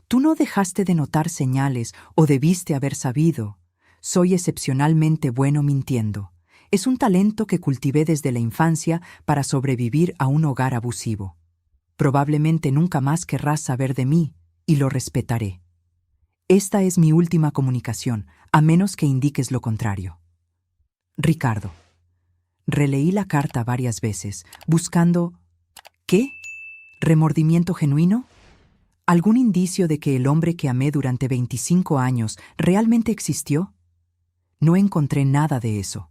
S1: Tú no dejaste de notar señales o debiste haber sabido. Soy excepcionalmente bueno mintiendo. Es un talento que cultivé desde la infancia para sobrevivir a un hogar abusivo. Probablemente nunca más querrás saber de mí, y lo respetaré. Esta es mi última comunicación, a menos que indiques lo contrario. Ricardo. Releí la carta varias veces, buscando... ¿Qué? ¿Remordimiento genuino? ¿Algún indicio de que el hombre que amé durante 25 años realmente existió? No encontré nada de eso.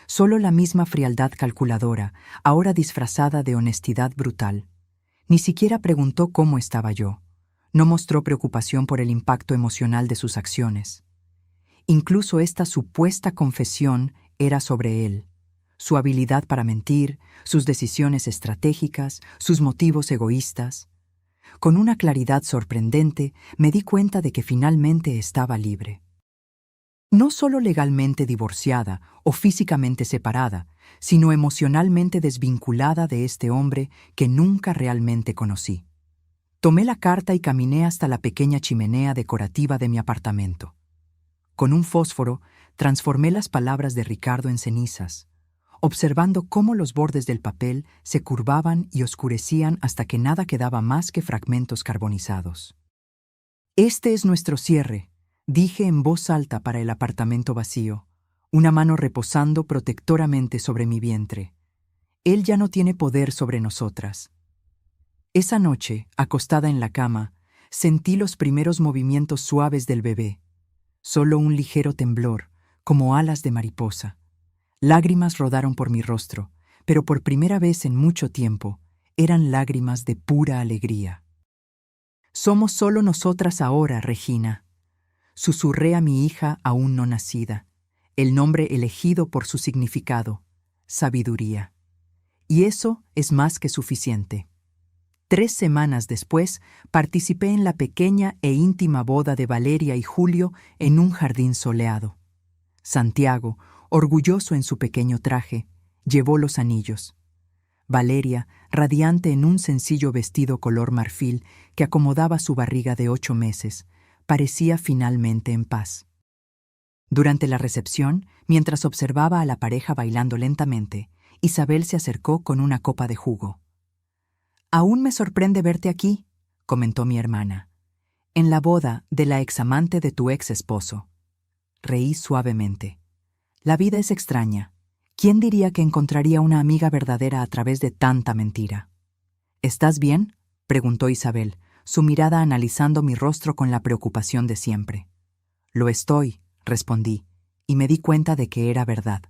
S1: Solo la misma frialdad calculadora, ahora disfrazada de honestidad brutal. Ni siquiera preguntó cómo estaba yo. No mostró preocupación por el impacto emocional de sus acciones. Incluso esta supuesta confesión era sobre él. Su habilidad para mentir, sus decisiones estratégicas, sus motivos egoístas. Con una claridad sorprendente, me di cuenta de que finalmente estaba libre. No solo legalmente divorciada o físicamente separada, sino emocionalmente desvinculada de este hombre que nunca realmente conocí. Tomé la carta y caminé hasta la pequeña chimenea decorativa de mi apartamento. Con un fósforo, transformé las palabras de Ricardo en cenizas, observando cómo los bordes del papel se curvaban y oscurecían hasta que nada quedaba más que fragmentos carbonizados. «Este es nuestro cierre», dije en voz alta para el apartamento vacío, una mano reposando protectoramente sobre mi vientre. Él ya no tiene poder sobre nosotras. Esa noche, acostada en la cama, sentí los primeros movimientos suaves del bebé. Solo un ligero temblor, como alas de mariposa. Lágrimas rodaron por mi rostro, pero por primera vez en mucho tiempo, eran lágrimas de pura alegría. «Somos solo nosotras ahora, Regina», susurré a mi hija aún no nacida, el nombre elegido por su significado, sabiduría. Y eso es más que suficiente. 3 semanas después, participé en la pequeña e íntima boda de Valeria y Julio en un jardín soleado. Santiago, orgulloso en su pequeño traje, llevó los anillos. Valeria, radiante en un sencillo vestido color marfil que acomodaba su barriga de 8 meses, parecía finalmente en paz. Durante la recepción, mientras observaba a la pareja bailando lentamente, Isabel se acercó con una copa de jugo. «Aún me sorprende verte aquí», comentó mi hermana. «En la boda de la examante de tu ex esposo». Reí suavemente. La vida es extraña. ¿Quién diría que encontraría una amiga verdadera a través de tanta mentira? «¿Estás bien?», preguntó Isabel, su mirada analizando mi rostro con la preocupación de siempre. «Lo estoy», respondí, y me di cuenta de que era verdad.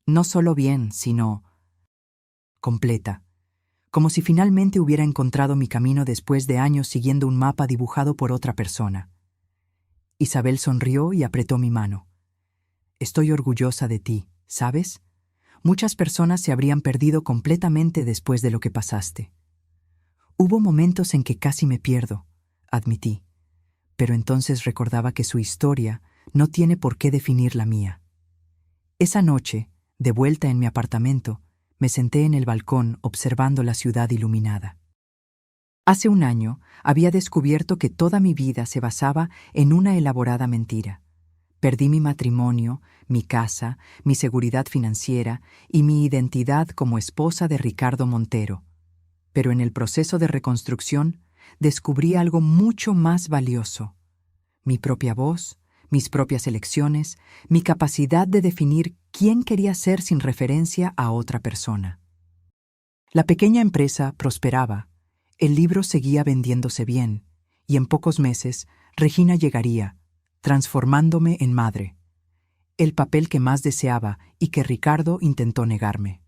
S1: No solo bien, sino completa. Como si finalmente hubiera encontrado mi camino después de años siguiendo un mapa dibujado por otra persona. Isabel sonrió y apretó mi mano. «Estoy orgullosa de ti, ¿sabes? Muchas personas se habrían perdido completamente después de lo que pasaste». «Hubo momentos en que casi me pierdo», admití, pero entonces recordaba que su historia no tiene por qué definir la mía. Esa noche, de vuelta en mi apartamento, me senté en el balcón observando la ciudad iluminada. Hace un año había descubierto que toda mi vida se basaba en una elaborada mentira. Perdí mi matrimonio, mi casa, mi seguridad financiera y mi identidad como esposa de Ricardo Montero. Pero en el proceso de reconstrucción descubrí algo mucho más valioso: mi propia voz, mis propias elecciones, mi capacidad de definir quién quería ser sin referencia a otra persona. La pequeña empresa prosperaba, el libro seguía vendiéndose bien, y en pocos meses Regina llegaría, transformándome en madre, el papel que más deseaba y que Ricardo intentó negarme.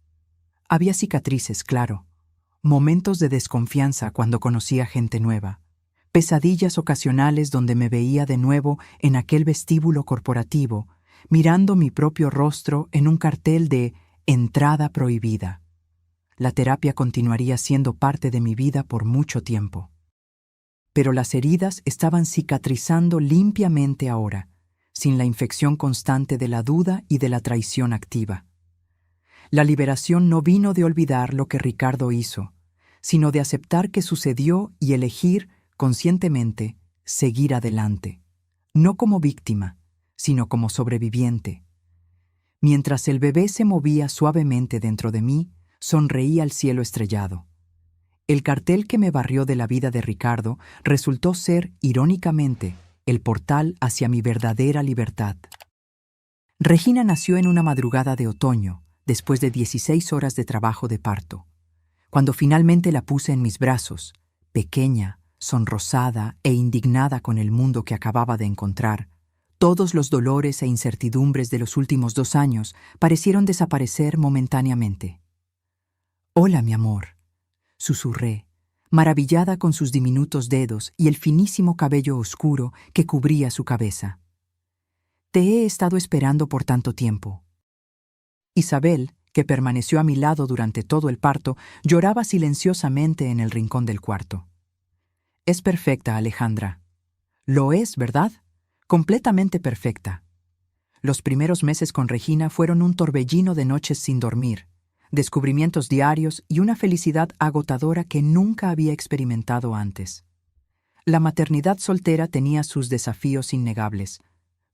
S1: Había cicatrices, claro, momentos de desconfianza cuando conocía gente nueva, pesadillas ocasionales donde me veía de nuevo en aquel vestíbulo corporativo, mirando mi propio rostro en un cartel de «Entrada prohibida». La terapia continuaría siendo parte de mi vida por mucho tiempo. Pero las heridas estaban cicatrizando limpiamente ahora, sin la infección constante de la duda y de la traición activa. La liberación no vino de olvidar lo que Ricardo hizo, sino de aceptar que sucedió y elegir, conscientemente, seguir adelante, no como víctima, sino como sobreviviente. Mientras el bebé se movía suavemente dentro de mí, sonreí al cielo estrellado. El cartel que me barrió de la vida de Ricardo resultó ser, irónicamente, el portal hacia mi verdadera libertad. Regina nació en una madrugada de otoño, después de 16 horas de trabajo de parto. Cuando finalmente la puse en mis brazos, pequeña, sonrosada e indignada con el mundo que acababa de encontrar. Todos los dolores e incertidumbres de los últimos 2 años parecieron desaparecer momentáneamente. «Hola, mi amor», susurré, maravillada con sus diminutos dedos y el finísimo cabello oscuro que cubría su cabeza. «Te he estado esperando por tanto tiempo». Isabel, que permaneció a mi lado durante todo el parto, lloraba silenciosamente en el rincón del cuarto. «Es perfecta, Alejandra». «Lo es, ¿verdad? Completamente perfecta». Los primeros meses con Regina fueron un torbellino de noches sin dormir, descubrimientos diarios y una felicidad agotadora que nunca había experimentado antes. La maternidad soltera tenía sus desafíos innegables,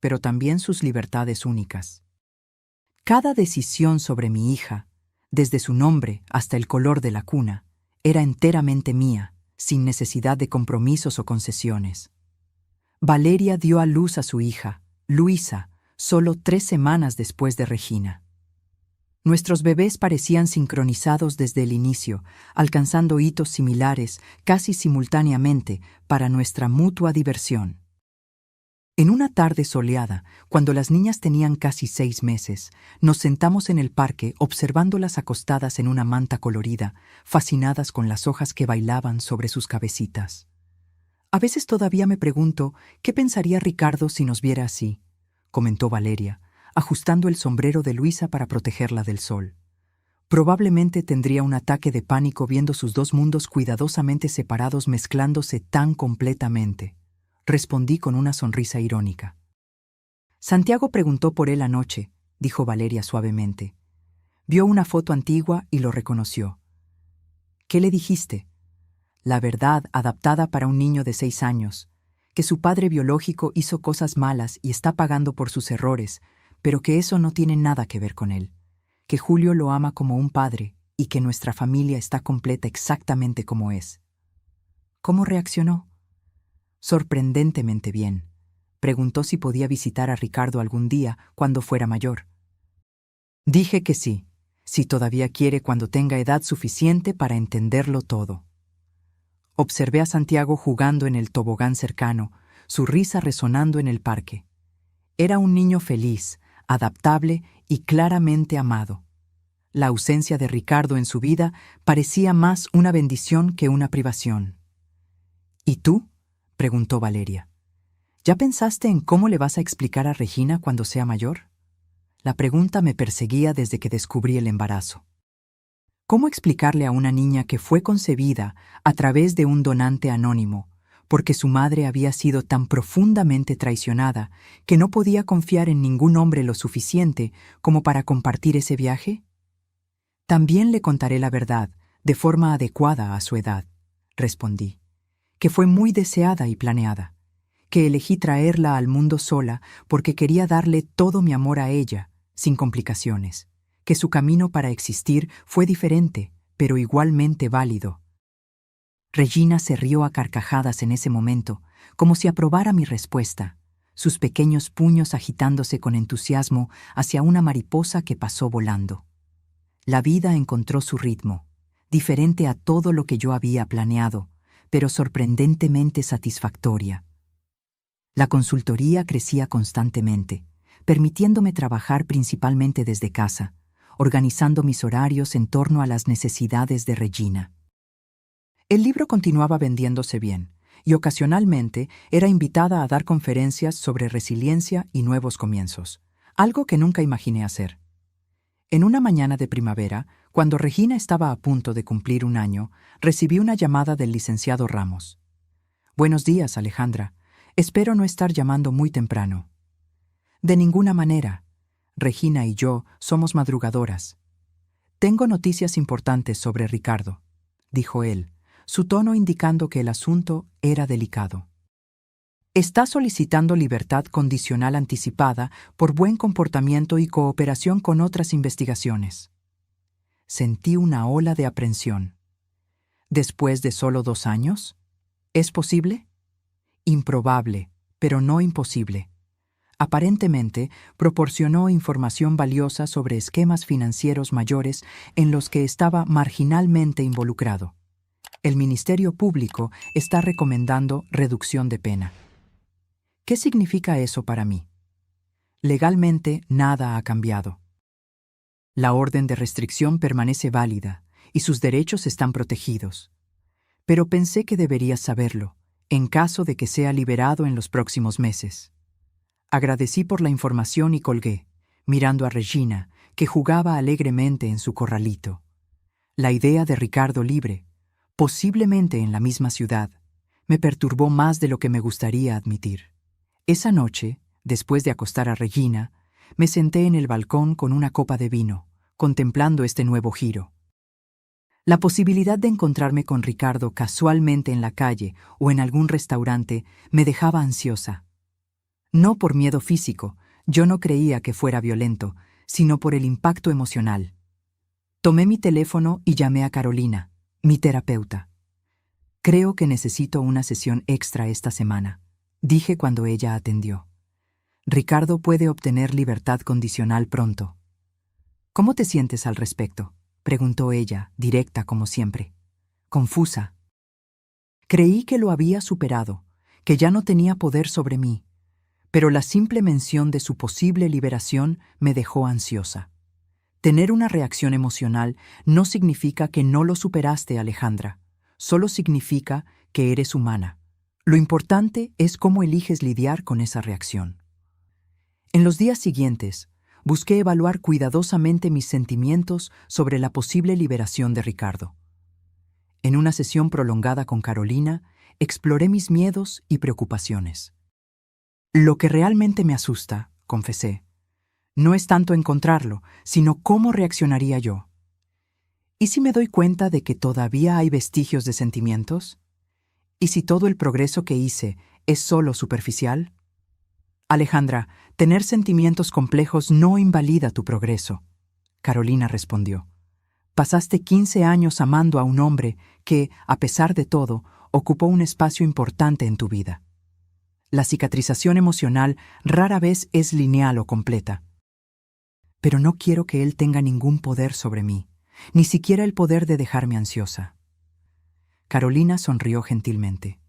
S1: pero también sus libertades únicas. Cada decisión sobre mi hija, desde su nombre hasta el color de la cuna, era enteramente mía, sin necesidad de compromisos o concesiones. Valeria dio a luz a su hija, Luisa, solo 3 semanas después de Regina. Nuestros bebés parecían sincronizados desde el inicio, alcanzando hitos similares casi simultáneamente para nuestra mutua diversión. En una tarde soleada, cuando las niñas tenían casi 6 meses, nos sentamos en el parque observándolas acostadas en una manta colorida, fascinadas con las hojas que bailaban sobre sus cabecitas. A veces todavía me pregunto qué pensaría Ricardo si nos viera así, comentó Valeria, ajustando el sombrero de Luisa para protegerla del sol. Probablemente tendría un ataque de pánico viendo sus 2 mundos cuidadosamente separados mezclándose tan completamente. Respondí con una sonrisa irónica. Santiago preguntó por él anoche, dijo Valeria suavemente. Vio una foto antigua y lo reconoció. ¿Qué le dijiste? La verdad adaptada para un niño de 6 años, que su padre biológico hizo cosas malas y está pagando por sus errores, pero que eso no tiene nada que ver con él, que Julio lo ama como un padre y que nuestra familia está completa exactamente como es. ¿Cómo reaccionó? Sorprendentemente bien. Preguntó si podía visitar a Ricardo algún día cuando fuera mayor. Dije que sí, si todavía quiere cuando tenga edad suficiente para entenderlo todo. Observé a Santiago jugando en el tobogán cercano, su risa resonando en el parque. Era un niño feliz, adaptable y claramente amado. La ausencia de Ricardo en su vida parecía más una bendición que una privación. ¿Y tú?, preguntó Valeria. ¿Ya pensaste en cómo le vas a explicar a Regina cuando sea mayor? La pregunta me perseguía desde que descubrí el embarazo. ¿Cómo explicarle a una niña que fue concebida a través de un donante anónimo, porque su madre había sido tan profundamente traicionada que no podía confiar en ningún hombre lo suficiente como para compartir ese viaje? También le contaré la verdad, de forma adecuada a su edad, respondí, que fue muy deseada y planeada, que elegí traerla al mundo sola porque quería darle todo mi amor a ella, sin complicaciones, que su camino para existir fue diferente, pero igualmente válido. Regina se rió a carcajadas en ese momento, como si aprobara mi respuesta, sus pequeños puños agitándose con entusiasmo hacia una mariposa que pasó volando. La vida encontró su ritmo, diferente a todo lo que yo había planeado, pero sorprendentemente satisfactoria. La consultoría crecía constantemente, permitiéndome trabajar principalmente desde casa, organizando mis horarios en torno a las necesidades de Regina. El libro continuaba vendiéndose bien, y ocasionalmente era invitada a dar conferencias sobre resiliencia y nuevos comienzos, algo que nunca imaginé hacer. En una mañana de primavera, cuando Regina estaba a punto de cumplir 1 año, recibí una llamada del licenciado Ramos. «Buenos días, Alejandra. Espero no estar llamando muy temprano». «De ninguna manera. Regina y yo somos madrugadoras». «Tengo noticias importantes sobre Ricardo», dijo él, su tono indicando que el asunto era delicado. «Está solicitando libertad condicional anticipada por buen comportamiento y cooperación con otras investigaciones». Sentí una ola de aprensión. ¿Después de solo 2 años? ¿Es posible? Improbable, pero no imposible. Aparentemente, proporcionó información valiosa sobre esquemas financieros mayores en los que estaba marginalmente involucrado. El Ministerio Público está recomendando reducción de pena. ¿Qué significa eso para mí? Legalmente, nada ha cambiado. La orden de restricción permanece válida y sus derechos están protegidos. Pero pensé que deberías saberlo, en caso de que sea liberado en los próximos meses. Agradecí por la información y colgué, mirando a Regina, que jugaba alegremente en su corralito. La idea de Ricardo libre, posiblemente en la misma ciudad, me perturbó más de lo que me gustaría admitir. Esa noche, después de acostar a Regina, me senté en el balcón con una copa de vino, contemplando este nuevo giro. La posibilidad de encontrarme con Ricardo casualmente en la calle o en algún restaurante me dejaba ansiosa. No por miedo físico, yo no creía que fuera violento, sino por el impacto emocional. Tomé mi teléfono y llamé a Carolina, mi terapeuta. Creo que necesito una sesión extra esta semana, dije cuando ella atendió. Ricardo puede obtener libertad condicional pronto. ¿Cómo te sientes al respecto?, preguntó ella, directa como siempre. Confusa. Creí que lo había superado, que ya no tenía poder sobre mí, pero la simple mención de su posible liberación me dejó ansiosa. Tener una reacción emocional no significa que no lo superaste, Alejandra. Solo significa que eres humana. Lo importante es cómo eliges lidiar con esa reacción. En los días siguientes, busqué evaluar cuidadosamente mis sentimientos sobre la posible liberación de Ricardo. En una sesión prolongada con Carolina, exploré mis miedos y preocupaciones. Lo que realmente me asusta, confesé, no es tanto encontrarlo, sino cómo reaccionaría yo. ¿Y si me doy cuenta de que todavía hay vestigios de sentimientos? ¿Y si todo el progreso que hice es solo superficial? Alejandra, tener sentimientos complejos no invalida tu progreso. Carolina respondió. Pasaste 15 años amando a un hombre que, a pesar de todo, ocupó un espacio importante en tu vida. La cicatrización emocional rara vez es lineal o completa. Pero no quiero que él tenga ningún poder sobre mí, ni siquiera el poder de dejarme ansiosa. Carolina sonrió gentilmente.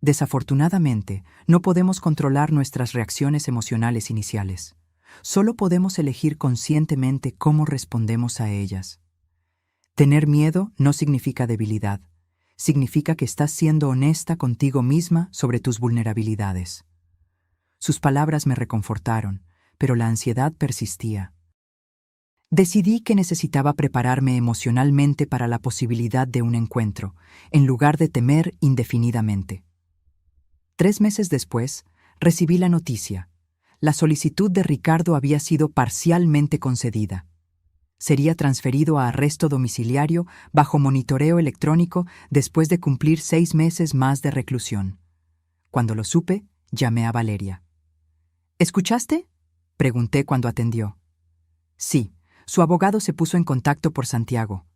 S1: Desafortunadamente, no podemos controlar nuestras reacciones emocionales iniciales. Solo podemos elegir conscientemente cómo respondemos a ellas. Tener miedo no significa debilidad. Significa que estás siendo honesta contigo misma sobre tus vulnerabilidades. Sus palabras me reconfortaron, pero la ansiedad persistía. Decidí que necesitaba prepararme emocionalmente para la posibilidad de un encuentro, en lugar de temer indefinidamente. 3 meses después, recibí la noticia. La solicitud de Ricardo había sido parcialmente concedida. Sería transferido a arresto domiciliario bajo monitoreo electrónico después de cumplir 6 meses más de reclusión. Cuando lo supe, llamé a Valeria. ¿Escuchaste?, pregunté cuando atendió. Sí, su abogado se puso en contacto por Santiago.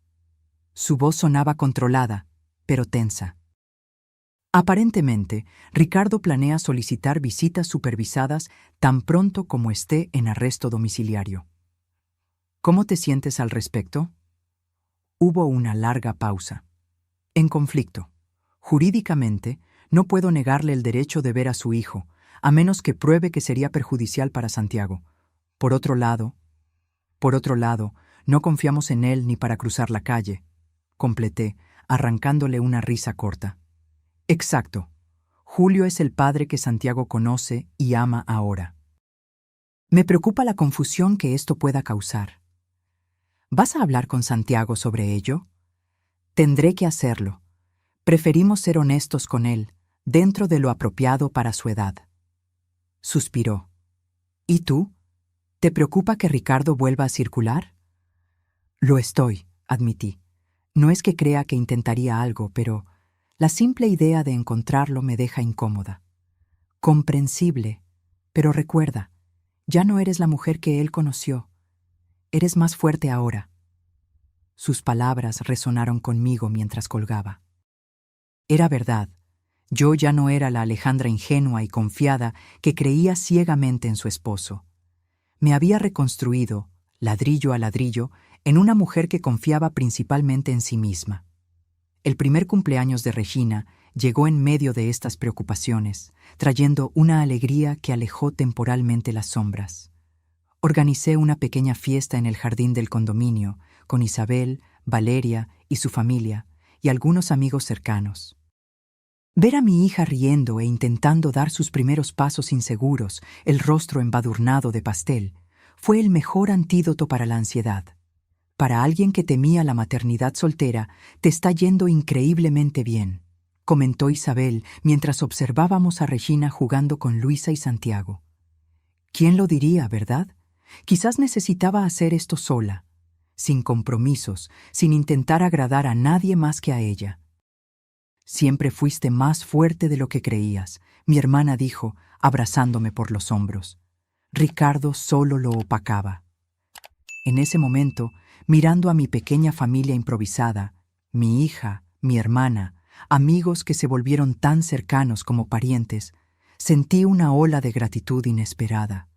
S1: Su voz sonaba controlada, pero tensa. Aparentemente, Ricardo planea solicitar visitas supervisadas tan pronto como esté en arresto domiciliario. ¿Cómo te sientes al respecto? Hubo una larga pausa. En conflicto. Jurídicamente, no puedo negarle el derecho de ver a su hijo, a menos que pruebe que sería perjudicial para Santiago. Por otro lado, no confiamos en él ni para cruzar la calle, completé, arrancándole una risa corta. Exacto. Julio es el padre que Santiago conoce y ama ahora. Me preocupa la confusión que esto pueda causar. ¿Vas a hablar con Santiago sobre ello? Tendré que hacerlo. Preferimos ser honestos con él, dentro de lo apropiado para su edad. Suspiró. ¿Y tú? ¿Te preocupa que Ricardo vuelva a circular? Lo estoy, admití. No es que crea que intentaría algo, pero la simple idea de encontrarlo me deja incómoda. Comprensible, pero recuerda, ya no eres la mujer que él conoció. Eres más fuerte ahora. Sus palabras resonaron conmigo mientras colgaba. Era verdad. Yo ya no era la Alejandra ingenua y confiada que creía ciegamente en su esposo. Me había reconstruido, ladrillo a ladrillo, en una mujer que confiaba principalmente en sí misma. El primer cumpleaños de Regina llegó en medio de estas preocupaciones, trayendo una alegría que alejó temporalmente las sombras. Organicé una pequeña fiesta en el jardín del condominio, con Isabel, Valeria y su familia, y algunos amigos cercanos. Ver a mi hija riendo e intentando dar sus primeros pasos inseguros, el rostro embadurnado de pastel, fue el mejor antídoto para la ansiedad. Para alguien que temía la maternidad soltera, te está yendo increíblemente bien, comentó Isabel mientras observábamos a Regina jugando con Luisa y Santiago. ¿Quién lo diría, verdad? Quizás necesitaba hacer esto sola, sin compromisos, sin intentar agradar a nadie más que a ella. Siempre fuiste más fuerte de lo que creías, mi hermana dijo, abrazándome por los hombros. Ricardo solo lo opacaba. En ese momento, mirando a mi pequeña familia improvisada, mi hija, mi hermana, amigos que se volvieron tan cercanos como parientes, sentí una ola de gratitud inesperada.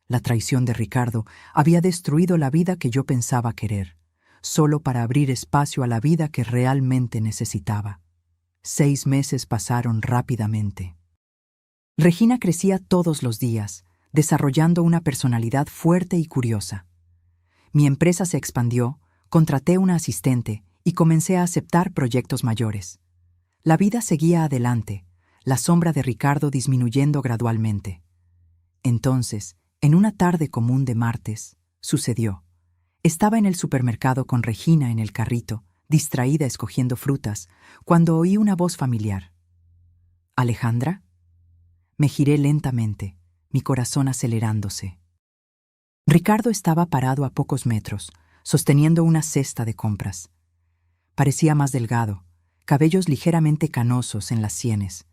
S1: La traición de Ricardo había destruido la vida que yo pensaba querer, solo para abrir espacio a la vida que realmente necesitaba. 6 meses pasaron rápidamente. Regina crecía todos los días, desarrollando una personalidad fuerte y curiosa. Mi empresa se expandió, contraté una asistente y comencé a aceptar proyectos mayores. La vida seguía adelante, la sombra de Ricardo disminuyendo gradualmente. Entonces, en una tarde común de martes, sucedió. Estaba en el supermercado con Regina en el carrito, distraída escogiendo frutas, cuando oí una voz familiar. ¿Alejandra? Me giré lentamente, mi corazón acelerándose. Ricardo estaba parado a pocos metros, sosteniendo una cesta de compras. Parecía más delgado, cabellos ligeramente canosos en las sienes.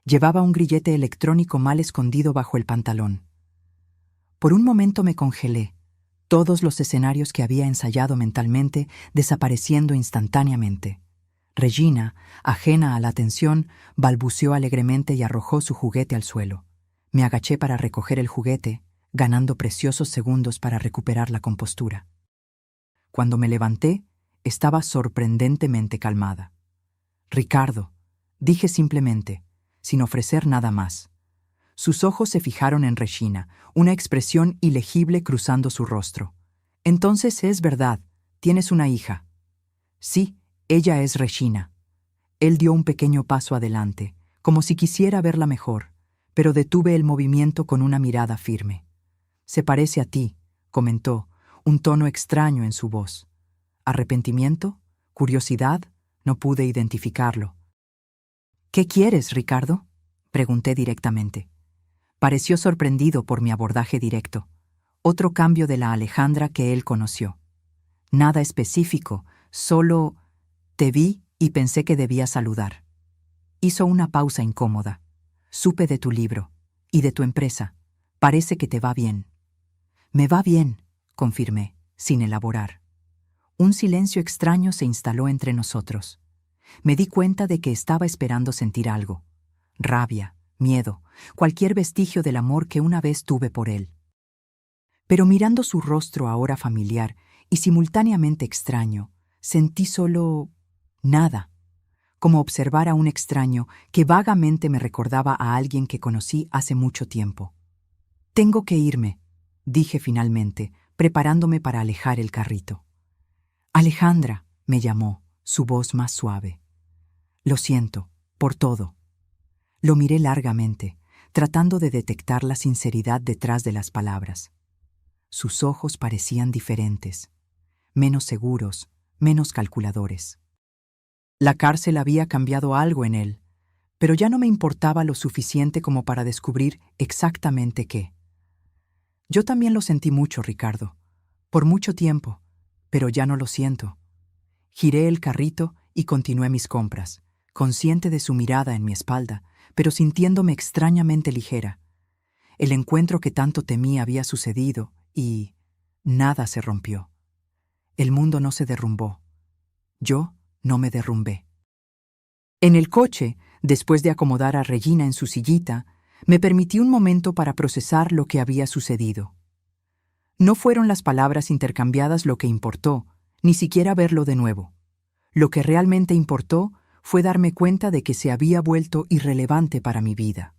S1: Llevaba un grillete electrónico mal escondido bajo el pantalón. Por un momento me congelé, todos los escenarios que había ensayado mentalmente desapareciendo instantáneamente. Regina, ajena a la atención, balbuceó alegremente y arrojó su juguete al suelo. Me agaché para recoger el juguete, ganando preciosos segundos para recuperar la compostura. Cuando me levanté, estaba sorprendentemente calmada. «Ricardo», dije simplemente, sin ofrecer nada más. Sus ojos se fijaron en Regina, una expresión ilegible cruzando su rostro. «Entonces es verdad, tienes una hija». «Sí, ella es Regina». Él dio un pequeño paso adelante, como si quisiera verla mejor, pero detuve el movimiento con una mirada firme. «Se parece a ti», comentó, un tono extraño en su voz. ¿Arrepentimiento? ¿Curiosidad? No pude identificarlo. «¿Qué quieres, Ricardo?», pregunté directamente. Pareció sorprendido por mi abordaje directo. Otro cambio de la Alejandra que él conoció. Nada específico, solo te vi y pensé que debía saludar. Hizo una pausa incómoda. Supe de tu libro y de tu empresa. Parece que te va bien. Me va bien, confirmé, sin elaborar. Un silencio extraño se instaló entre nosotros. Me di cuenta de que estaba esperando sentir algo. Rabia, miedo, cualquier vestigio del amor que una vez tuve por él. Pero mirando su rostro ahora familiar y simultáneamente extraño, sentí solo nada, como observar a un extraño que vagamente me recordaba a alguien que conocí hace mucho tiempo. «Tengo que irme», dije finalmente, preparándome para alejar el carrito. «Alejandra», me llamó, su voz más suave. «Lo siento, por todo». Lo miré largamente, tratando de detectar la sinceridad detrás de las palabras. Sus ojos parecían diferentes, menos seguros, menos calculadores. La cárcel había cambiado algo en él, pero ya no me importaba lo suficiente como para descubrir exactamente qué. Yo también lo sentí mucho, Ricardo, por mucho tiempo, pero ya no lo siento. Giré el carrito y continué mis compras, consciente de su mirada en mi espalda, pero sintiéndome extrañamente ligera. El encuentro que tanto temí había sucedido y nada se rompió. El mundo no se derrumbó. Yo no me derrumbé. En el coche, después de acomodar a Regina en su sillita, me permití un momento para procesar lo que había sucedido. No fueron las palabras intercambiadas lo que importó, ni siquiera verlo de nuevo. Lo que realmente importó fue darme cuenta de que se había vuelto irrelevante para mi vida.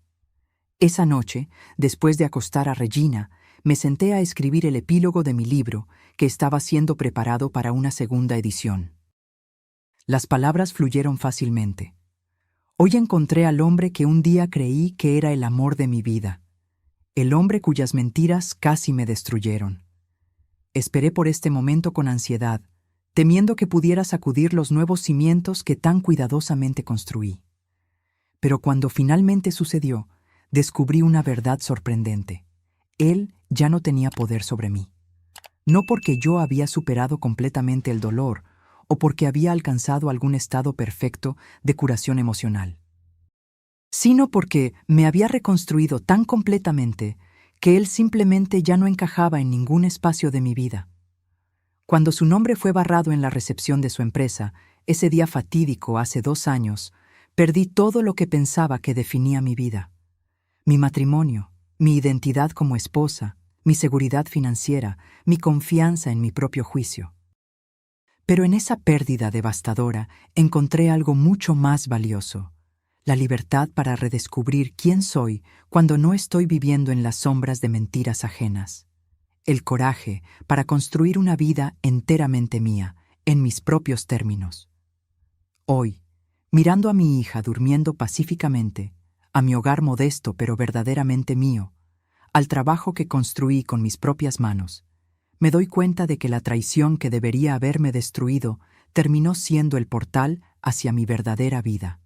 S1: Esa noche, después de acostar a Regina, me senté a escribir el epílogo de mi libro, que estaba siendo preparado para una segunda edición. Las palabras fluyeron fácilmente. Hoy encontré al hombre que un día creí que era el amor de mi vida, el hombre cuyas mentiras casi me destruyeron. Esperé por este momento con ansiedad, temiendo que pudiera sacudir los nuevos cimientos que tan cuidadosamente construí. Pero cuando finalmente sucedió, descubrí una verdad sorprendente. Él ya no tenía poder sobre mí. No porque yo había superado completamente el dolor o porque había alcanzado algún estado perfecto de curación emocional, sino porque me había reconstruido tan completamente que él simplemente ya no encajaba en ningún espacio de mi vida. Cuando su nombre fue barrado en la recepción de su empresa, ese día fatídico hace 2 años, perdí todo lo que pensaba que definía mi vida. Mi matrimonio, mi identidad como esposa, mi seguridad financiera, mi confianza en mi propio juicio. Pero en esa pérdida devastadora encontré algo mucho más valioso: la libertad para redescubrir quién soy cuando no estoy viviendo en las sombras de mentiras ajenas. El coraje para construir una vida enteramente mía, en mis propios términos. Hoy, mirando a mi hija durmiendo pacíficamente, a mi hogar modesto pero verdaderamente mío, al trabajo que construí con mis propias manos, me doy cuenta de que la traición que debería haberme destruido terminó siendo el portal hacia mi verdadera vida.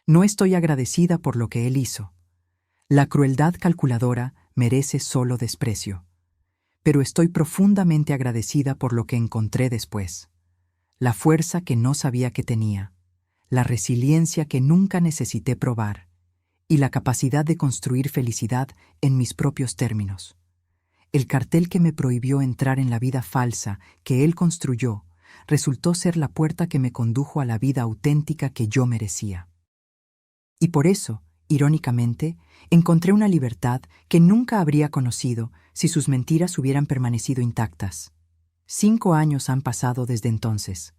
S1: No estoy agradecida por lo que él hizo. La crueldad calculadora merece solo desprecio. Pero estoy profundamente agradecida por lo que encontré después. La fuerza que no sabía que tenía, la resiliencia que nunca necesité probar, y la capacidad de construir felicidad en mis propios términos. El cartel que me prohibió entrar en la vida falsa que él construyó resultó ser la puerta que me condujo a la vida auténtica que yo merecía. Y por eso, irónicamente, encontré una libertad que nunca habría conocido si sus mentiras hubieran permanecido intactas. 5 años han pasado desde entonces.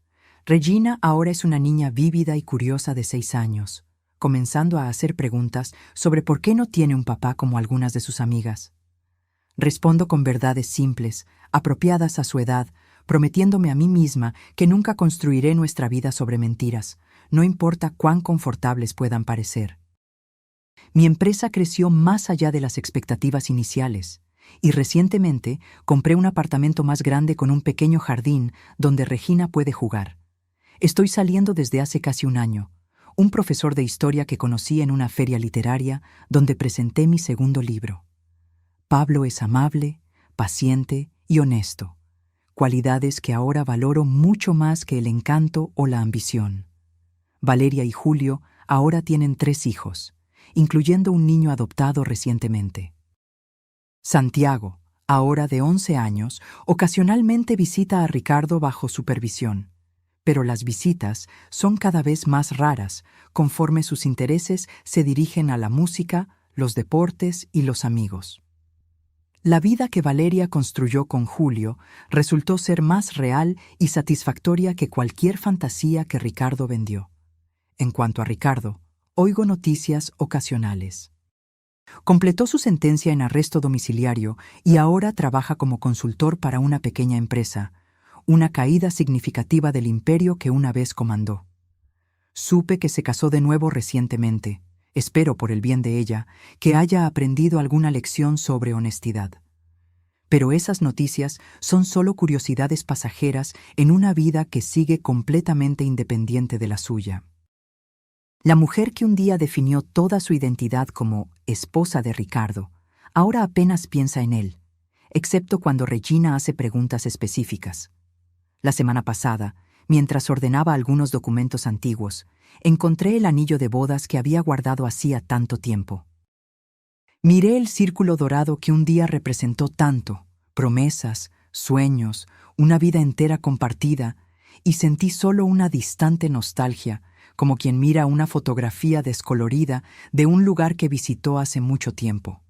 S1: Regina ahora es una niña vívida y curiosa de 6 años, comenzando a hacer preguntas sobre por qué no tiene un papá como algunas de sus amigas. Respondo con verdades simples, apropiadas a su edad, prometiéndome a mí misma que nunca construiré nuestra vida sobre mentiras, no importa cuán confortables puedan parecer. Mi empresa creció más allá de las expectativas iniciales, y recientemente compré un apartamento más grande con un pequeño jardín donde Regina puede jugar. Estoy saliendo desde hace casi un año, un profesor de historia que conocí en una feria literaria donde presenté mi segundo libro. Pablo es amable, paciente y honesto, cualidades que ahora valoro mucho más que el encanto o la ambición. Valeria y Julio ahora tienen 3 hijos, incluyendo un niño adoptado recientemente. Santiago, ahora de 11 años, ocasionalmente visita a Ricardo bajo supervisión, pero las visitas son cada vez más raras conforme sus intereses se dirigen a la música, los deportes y los amigos. La vida que Valeria construyó con Julio resultó ser más real y satisfactoria que cualquier fantasía que Ricardo vendió. En cuanto a Ricardo, oigo noticias ocasionales. Completó su sentencia en arresto domiciliario y ahora trabaja como consultor para una pequeña empresa, una caída significativa del imperio que una vez comandó. Supe que se casó de nuevo recientemente. Espero, por el bien de ella, que haya aprendido alguna lección sobre honestidad. Pero esas noticias son solo curiosidades pasajeras en una vida que sigue completamente independiente de la suya. La mujer que un día definió toda su identidad como esposa de Ricardo, ahora apenas piensa en él, excepto cuando Regina hace preguntas específicas. La semana pasada, mientras ordenaba algunos documentos antiguos, encontré el anillo de bodas que había guardado hacía tanto tiempo. Miré el círculo dorado que un día representó tanto, promesas, sueños, una vida entera compartida, y sentí solo una distante nostalgia, como quien mira una fotografía descolorida de un lugar que visitó hace mucho tiempo.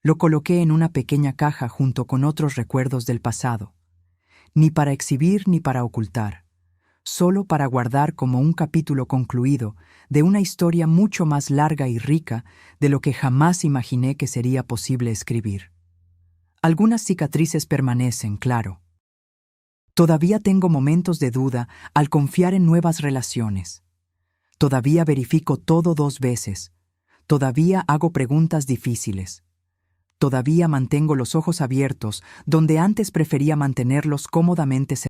S1: Lo coloqué en una pequeña caja junto con otros recuerdos del pasado, ni para exhibir ni para ocultar, solo para guardar como un capítulo concluido de una historia mucho más larga y rica de lo que jamás imaginé que sería posible escribir. Algunas cicatrices permanecen, claro. Todavía tengo momentos de duda al confiar en nuevas relaciones. Todavía verifico todo 2 veces. Todavía hago preguntas difíciles. Todavía mantengo los ojos abiertos donde antes prefería mantenerlos cómodamente cerrados.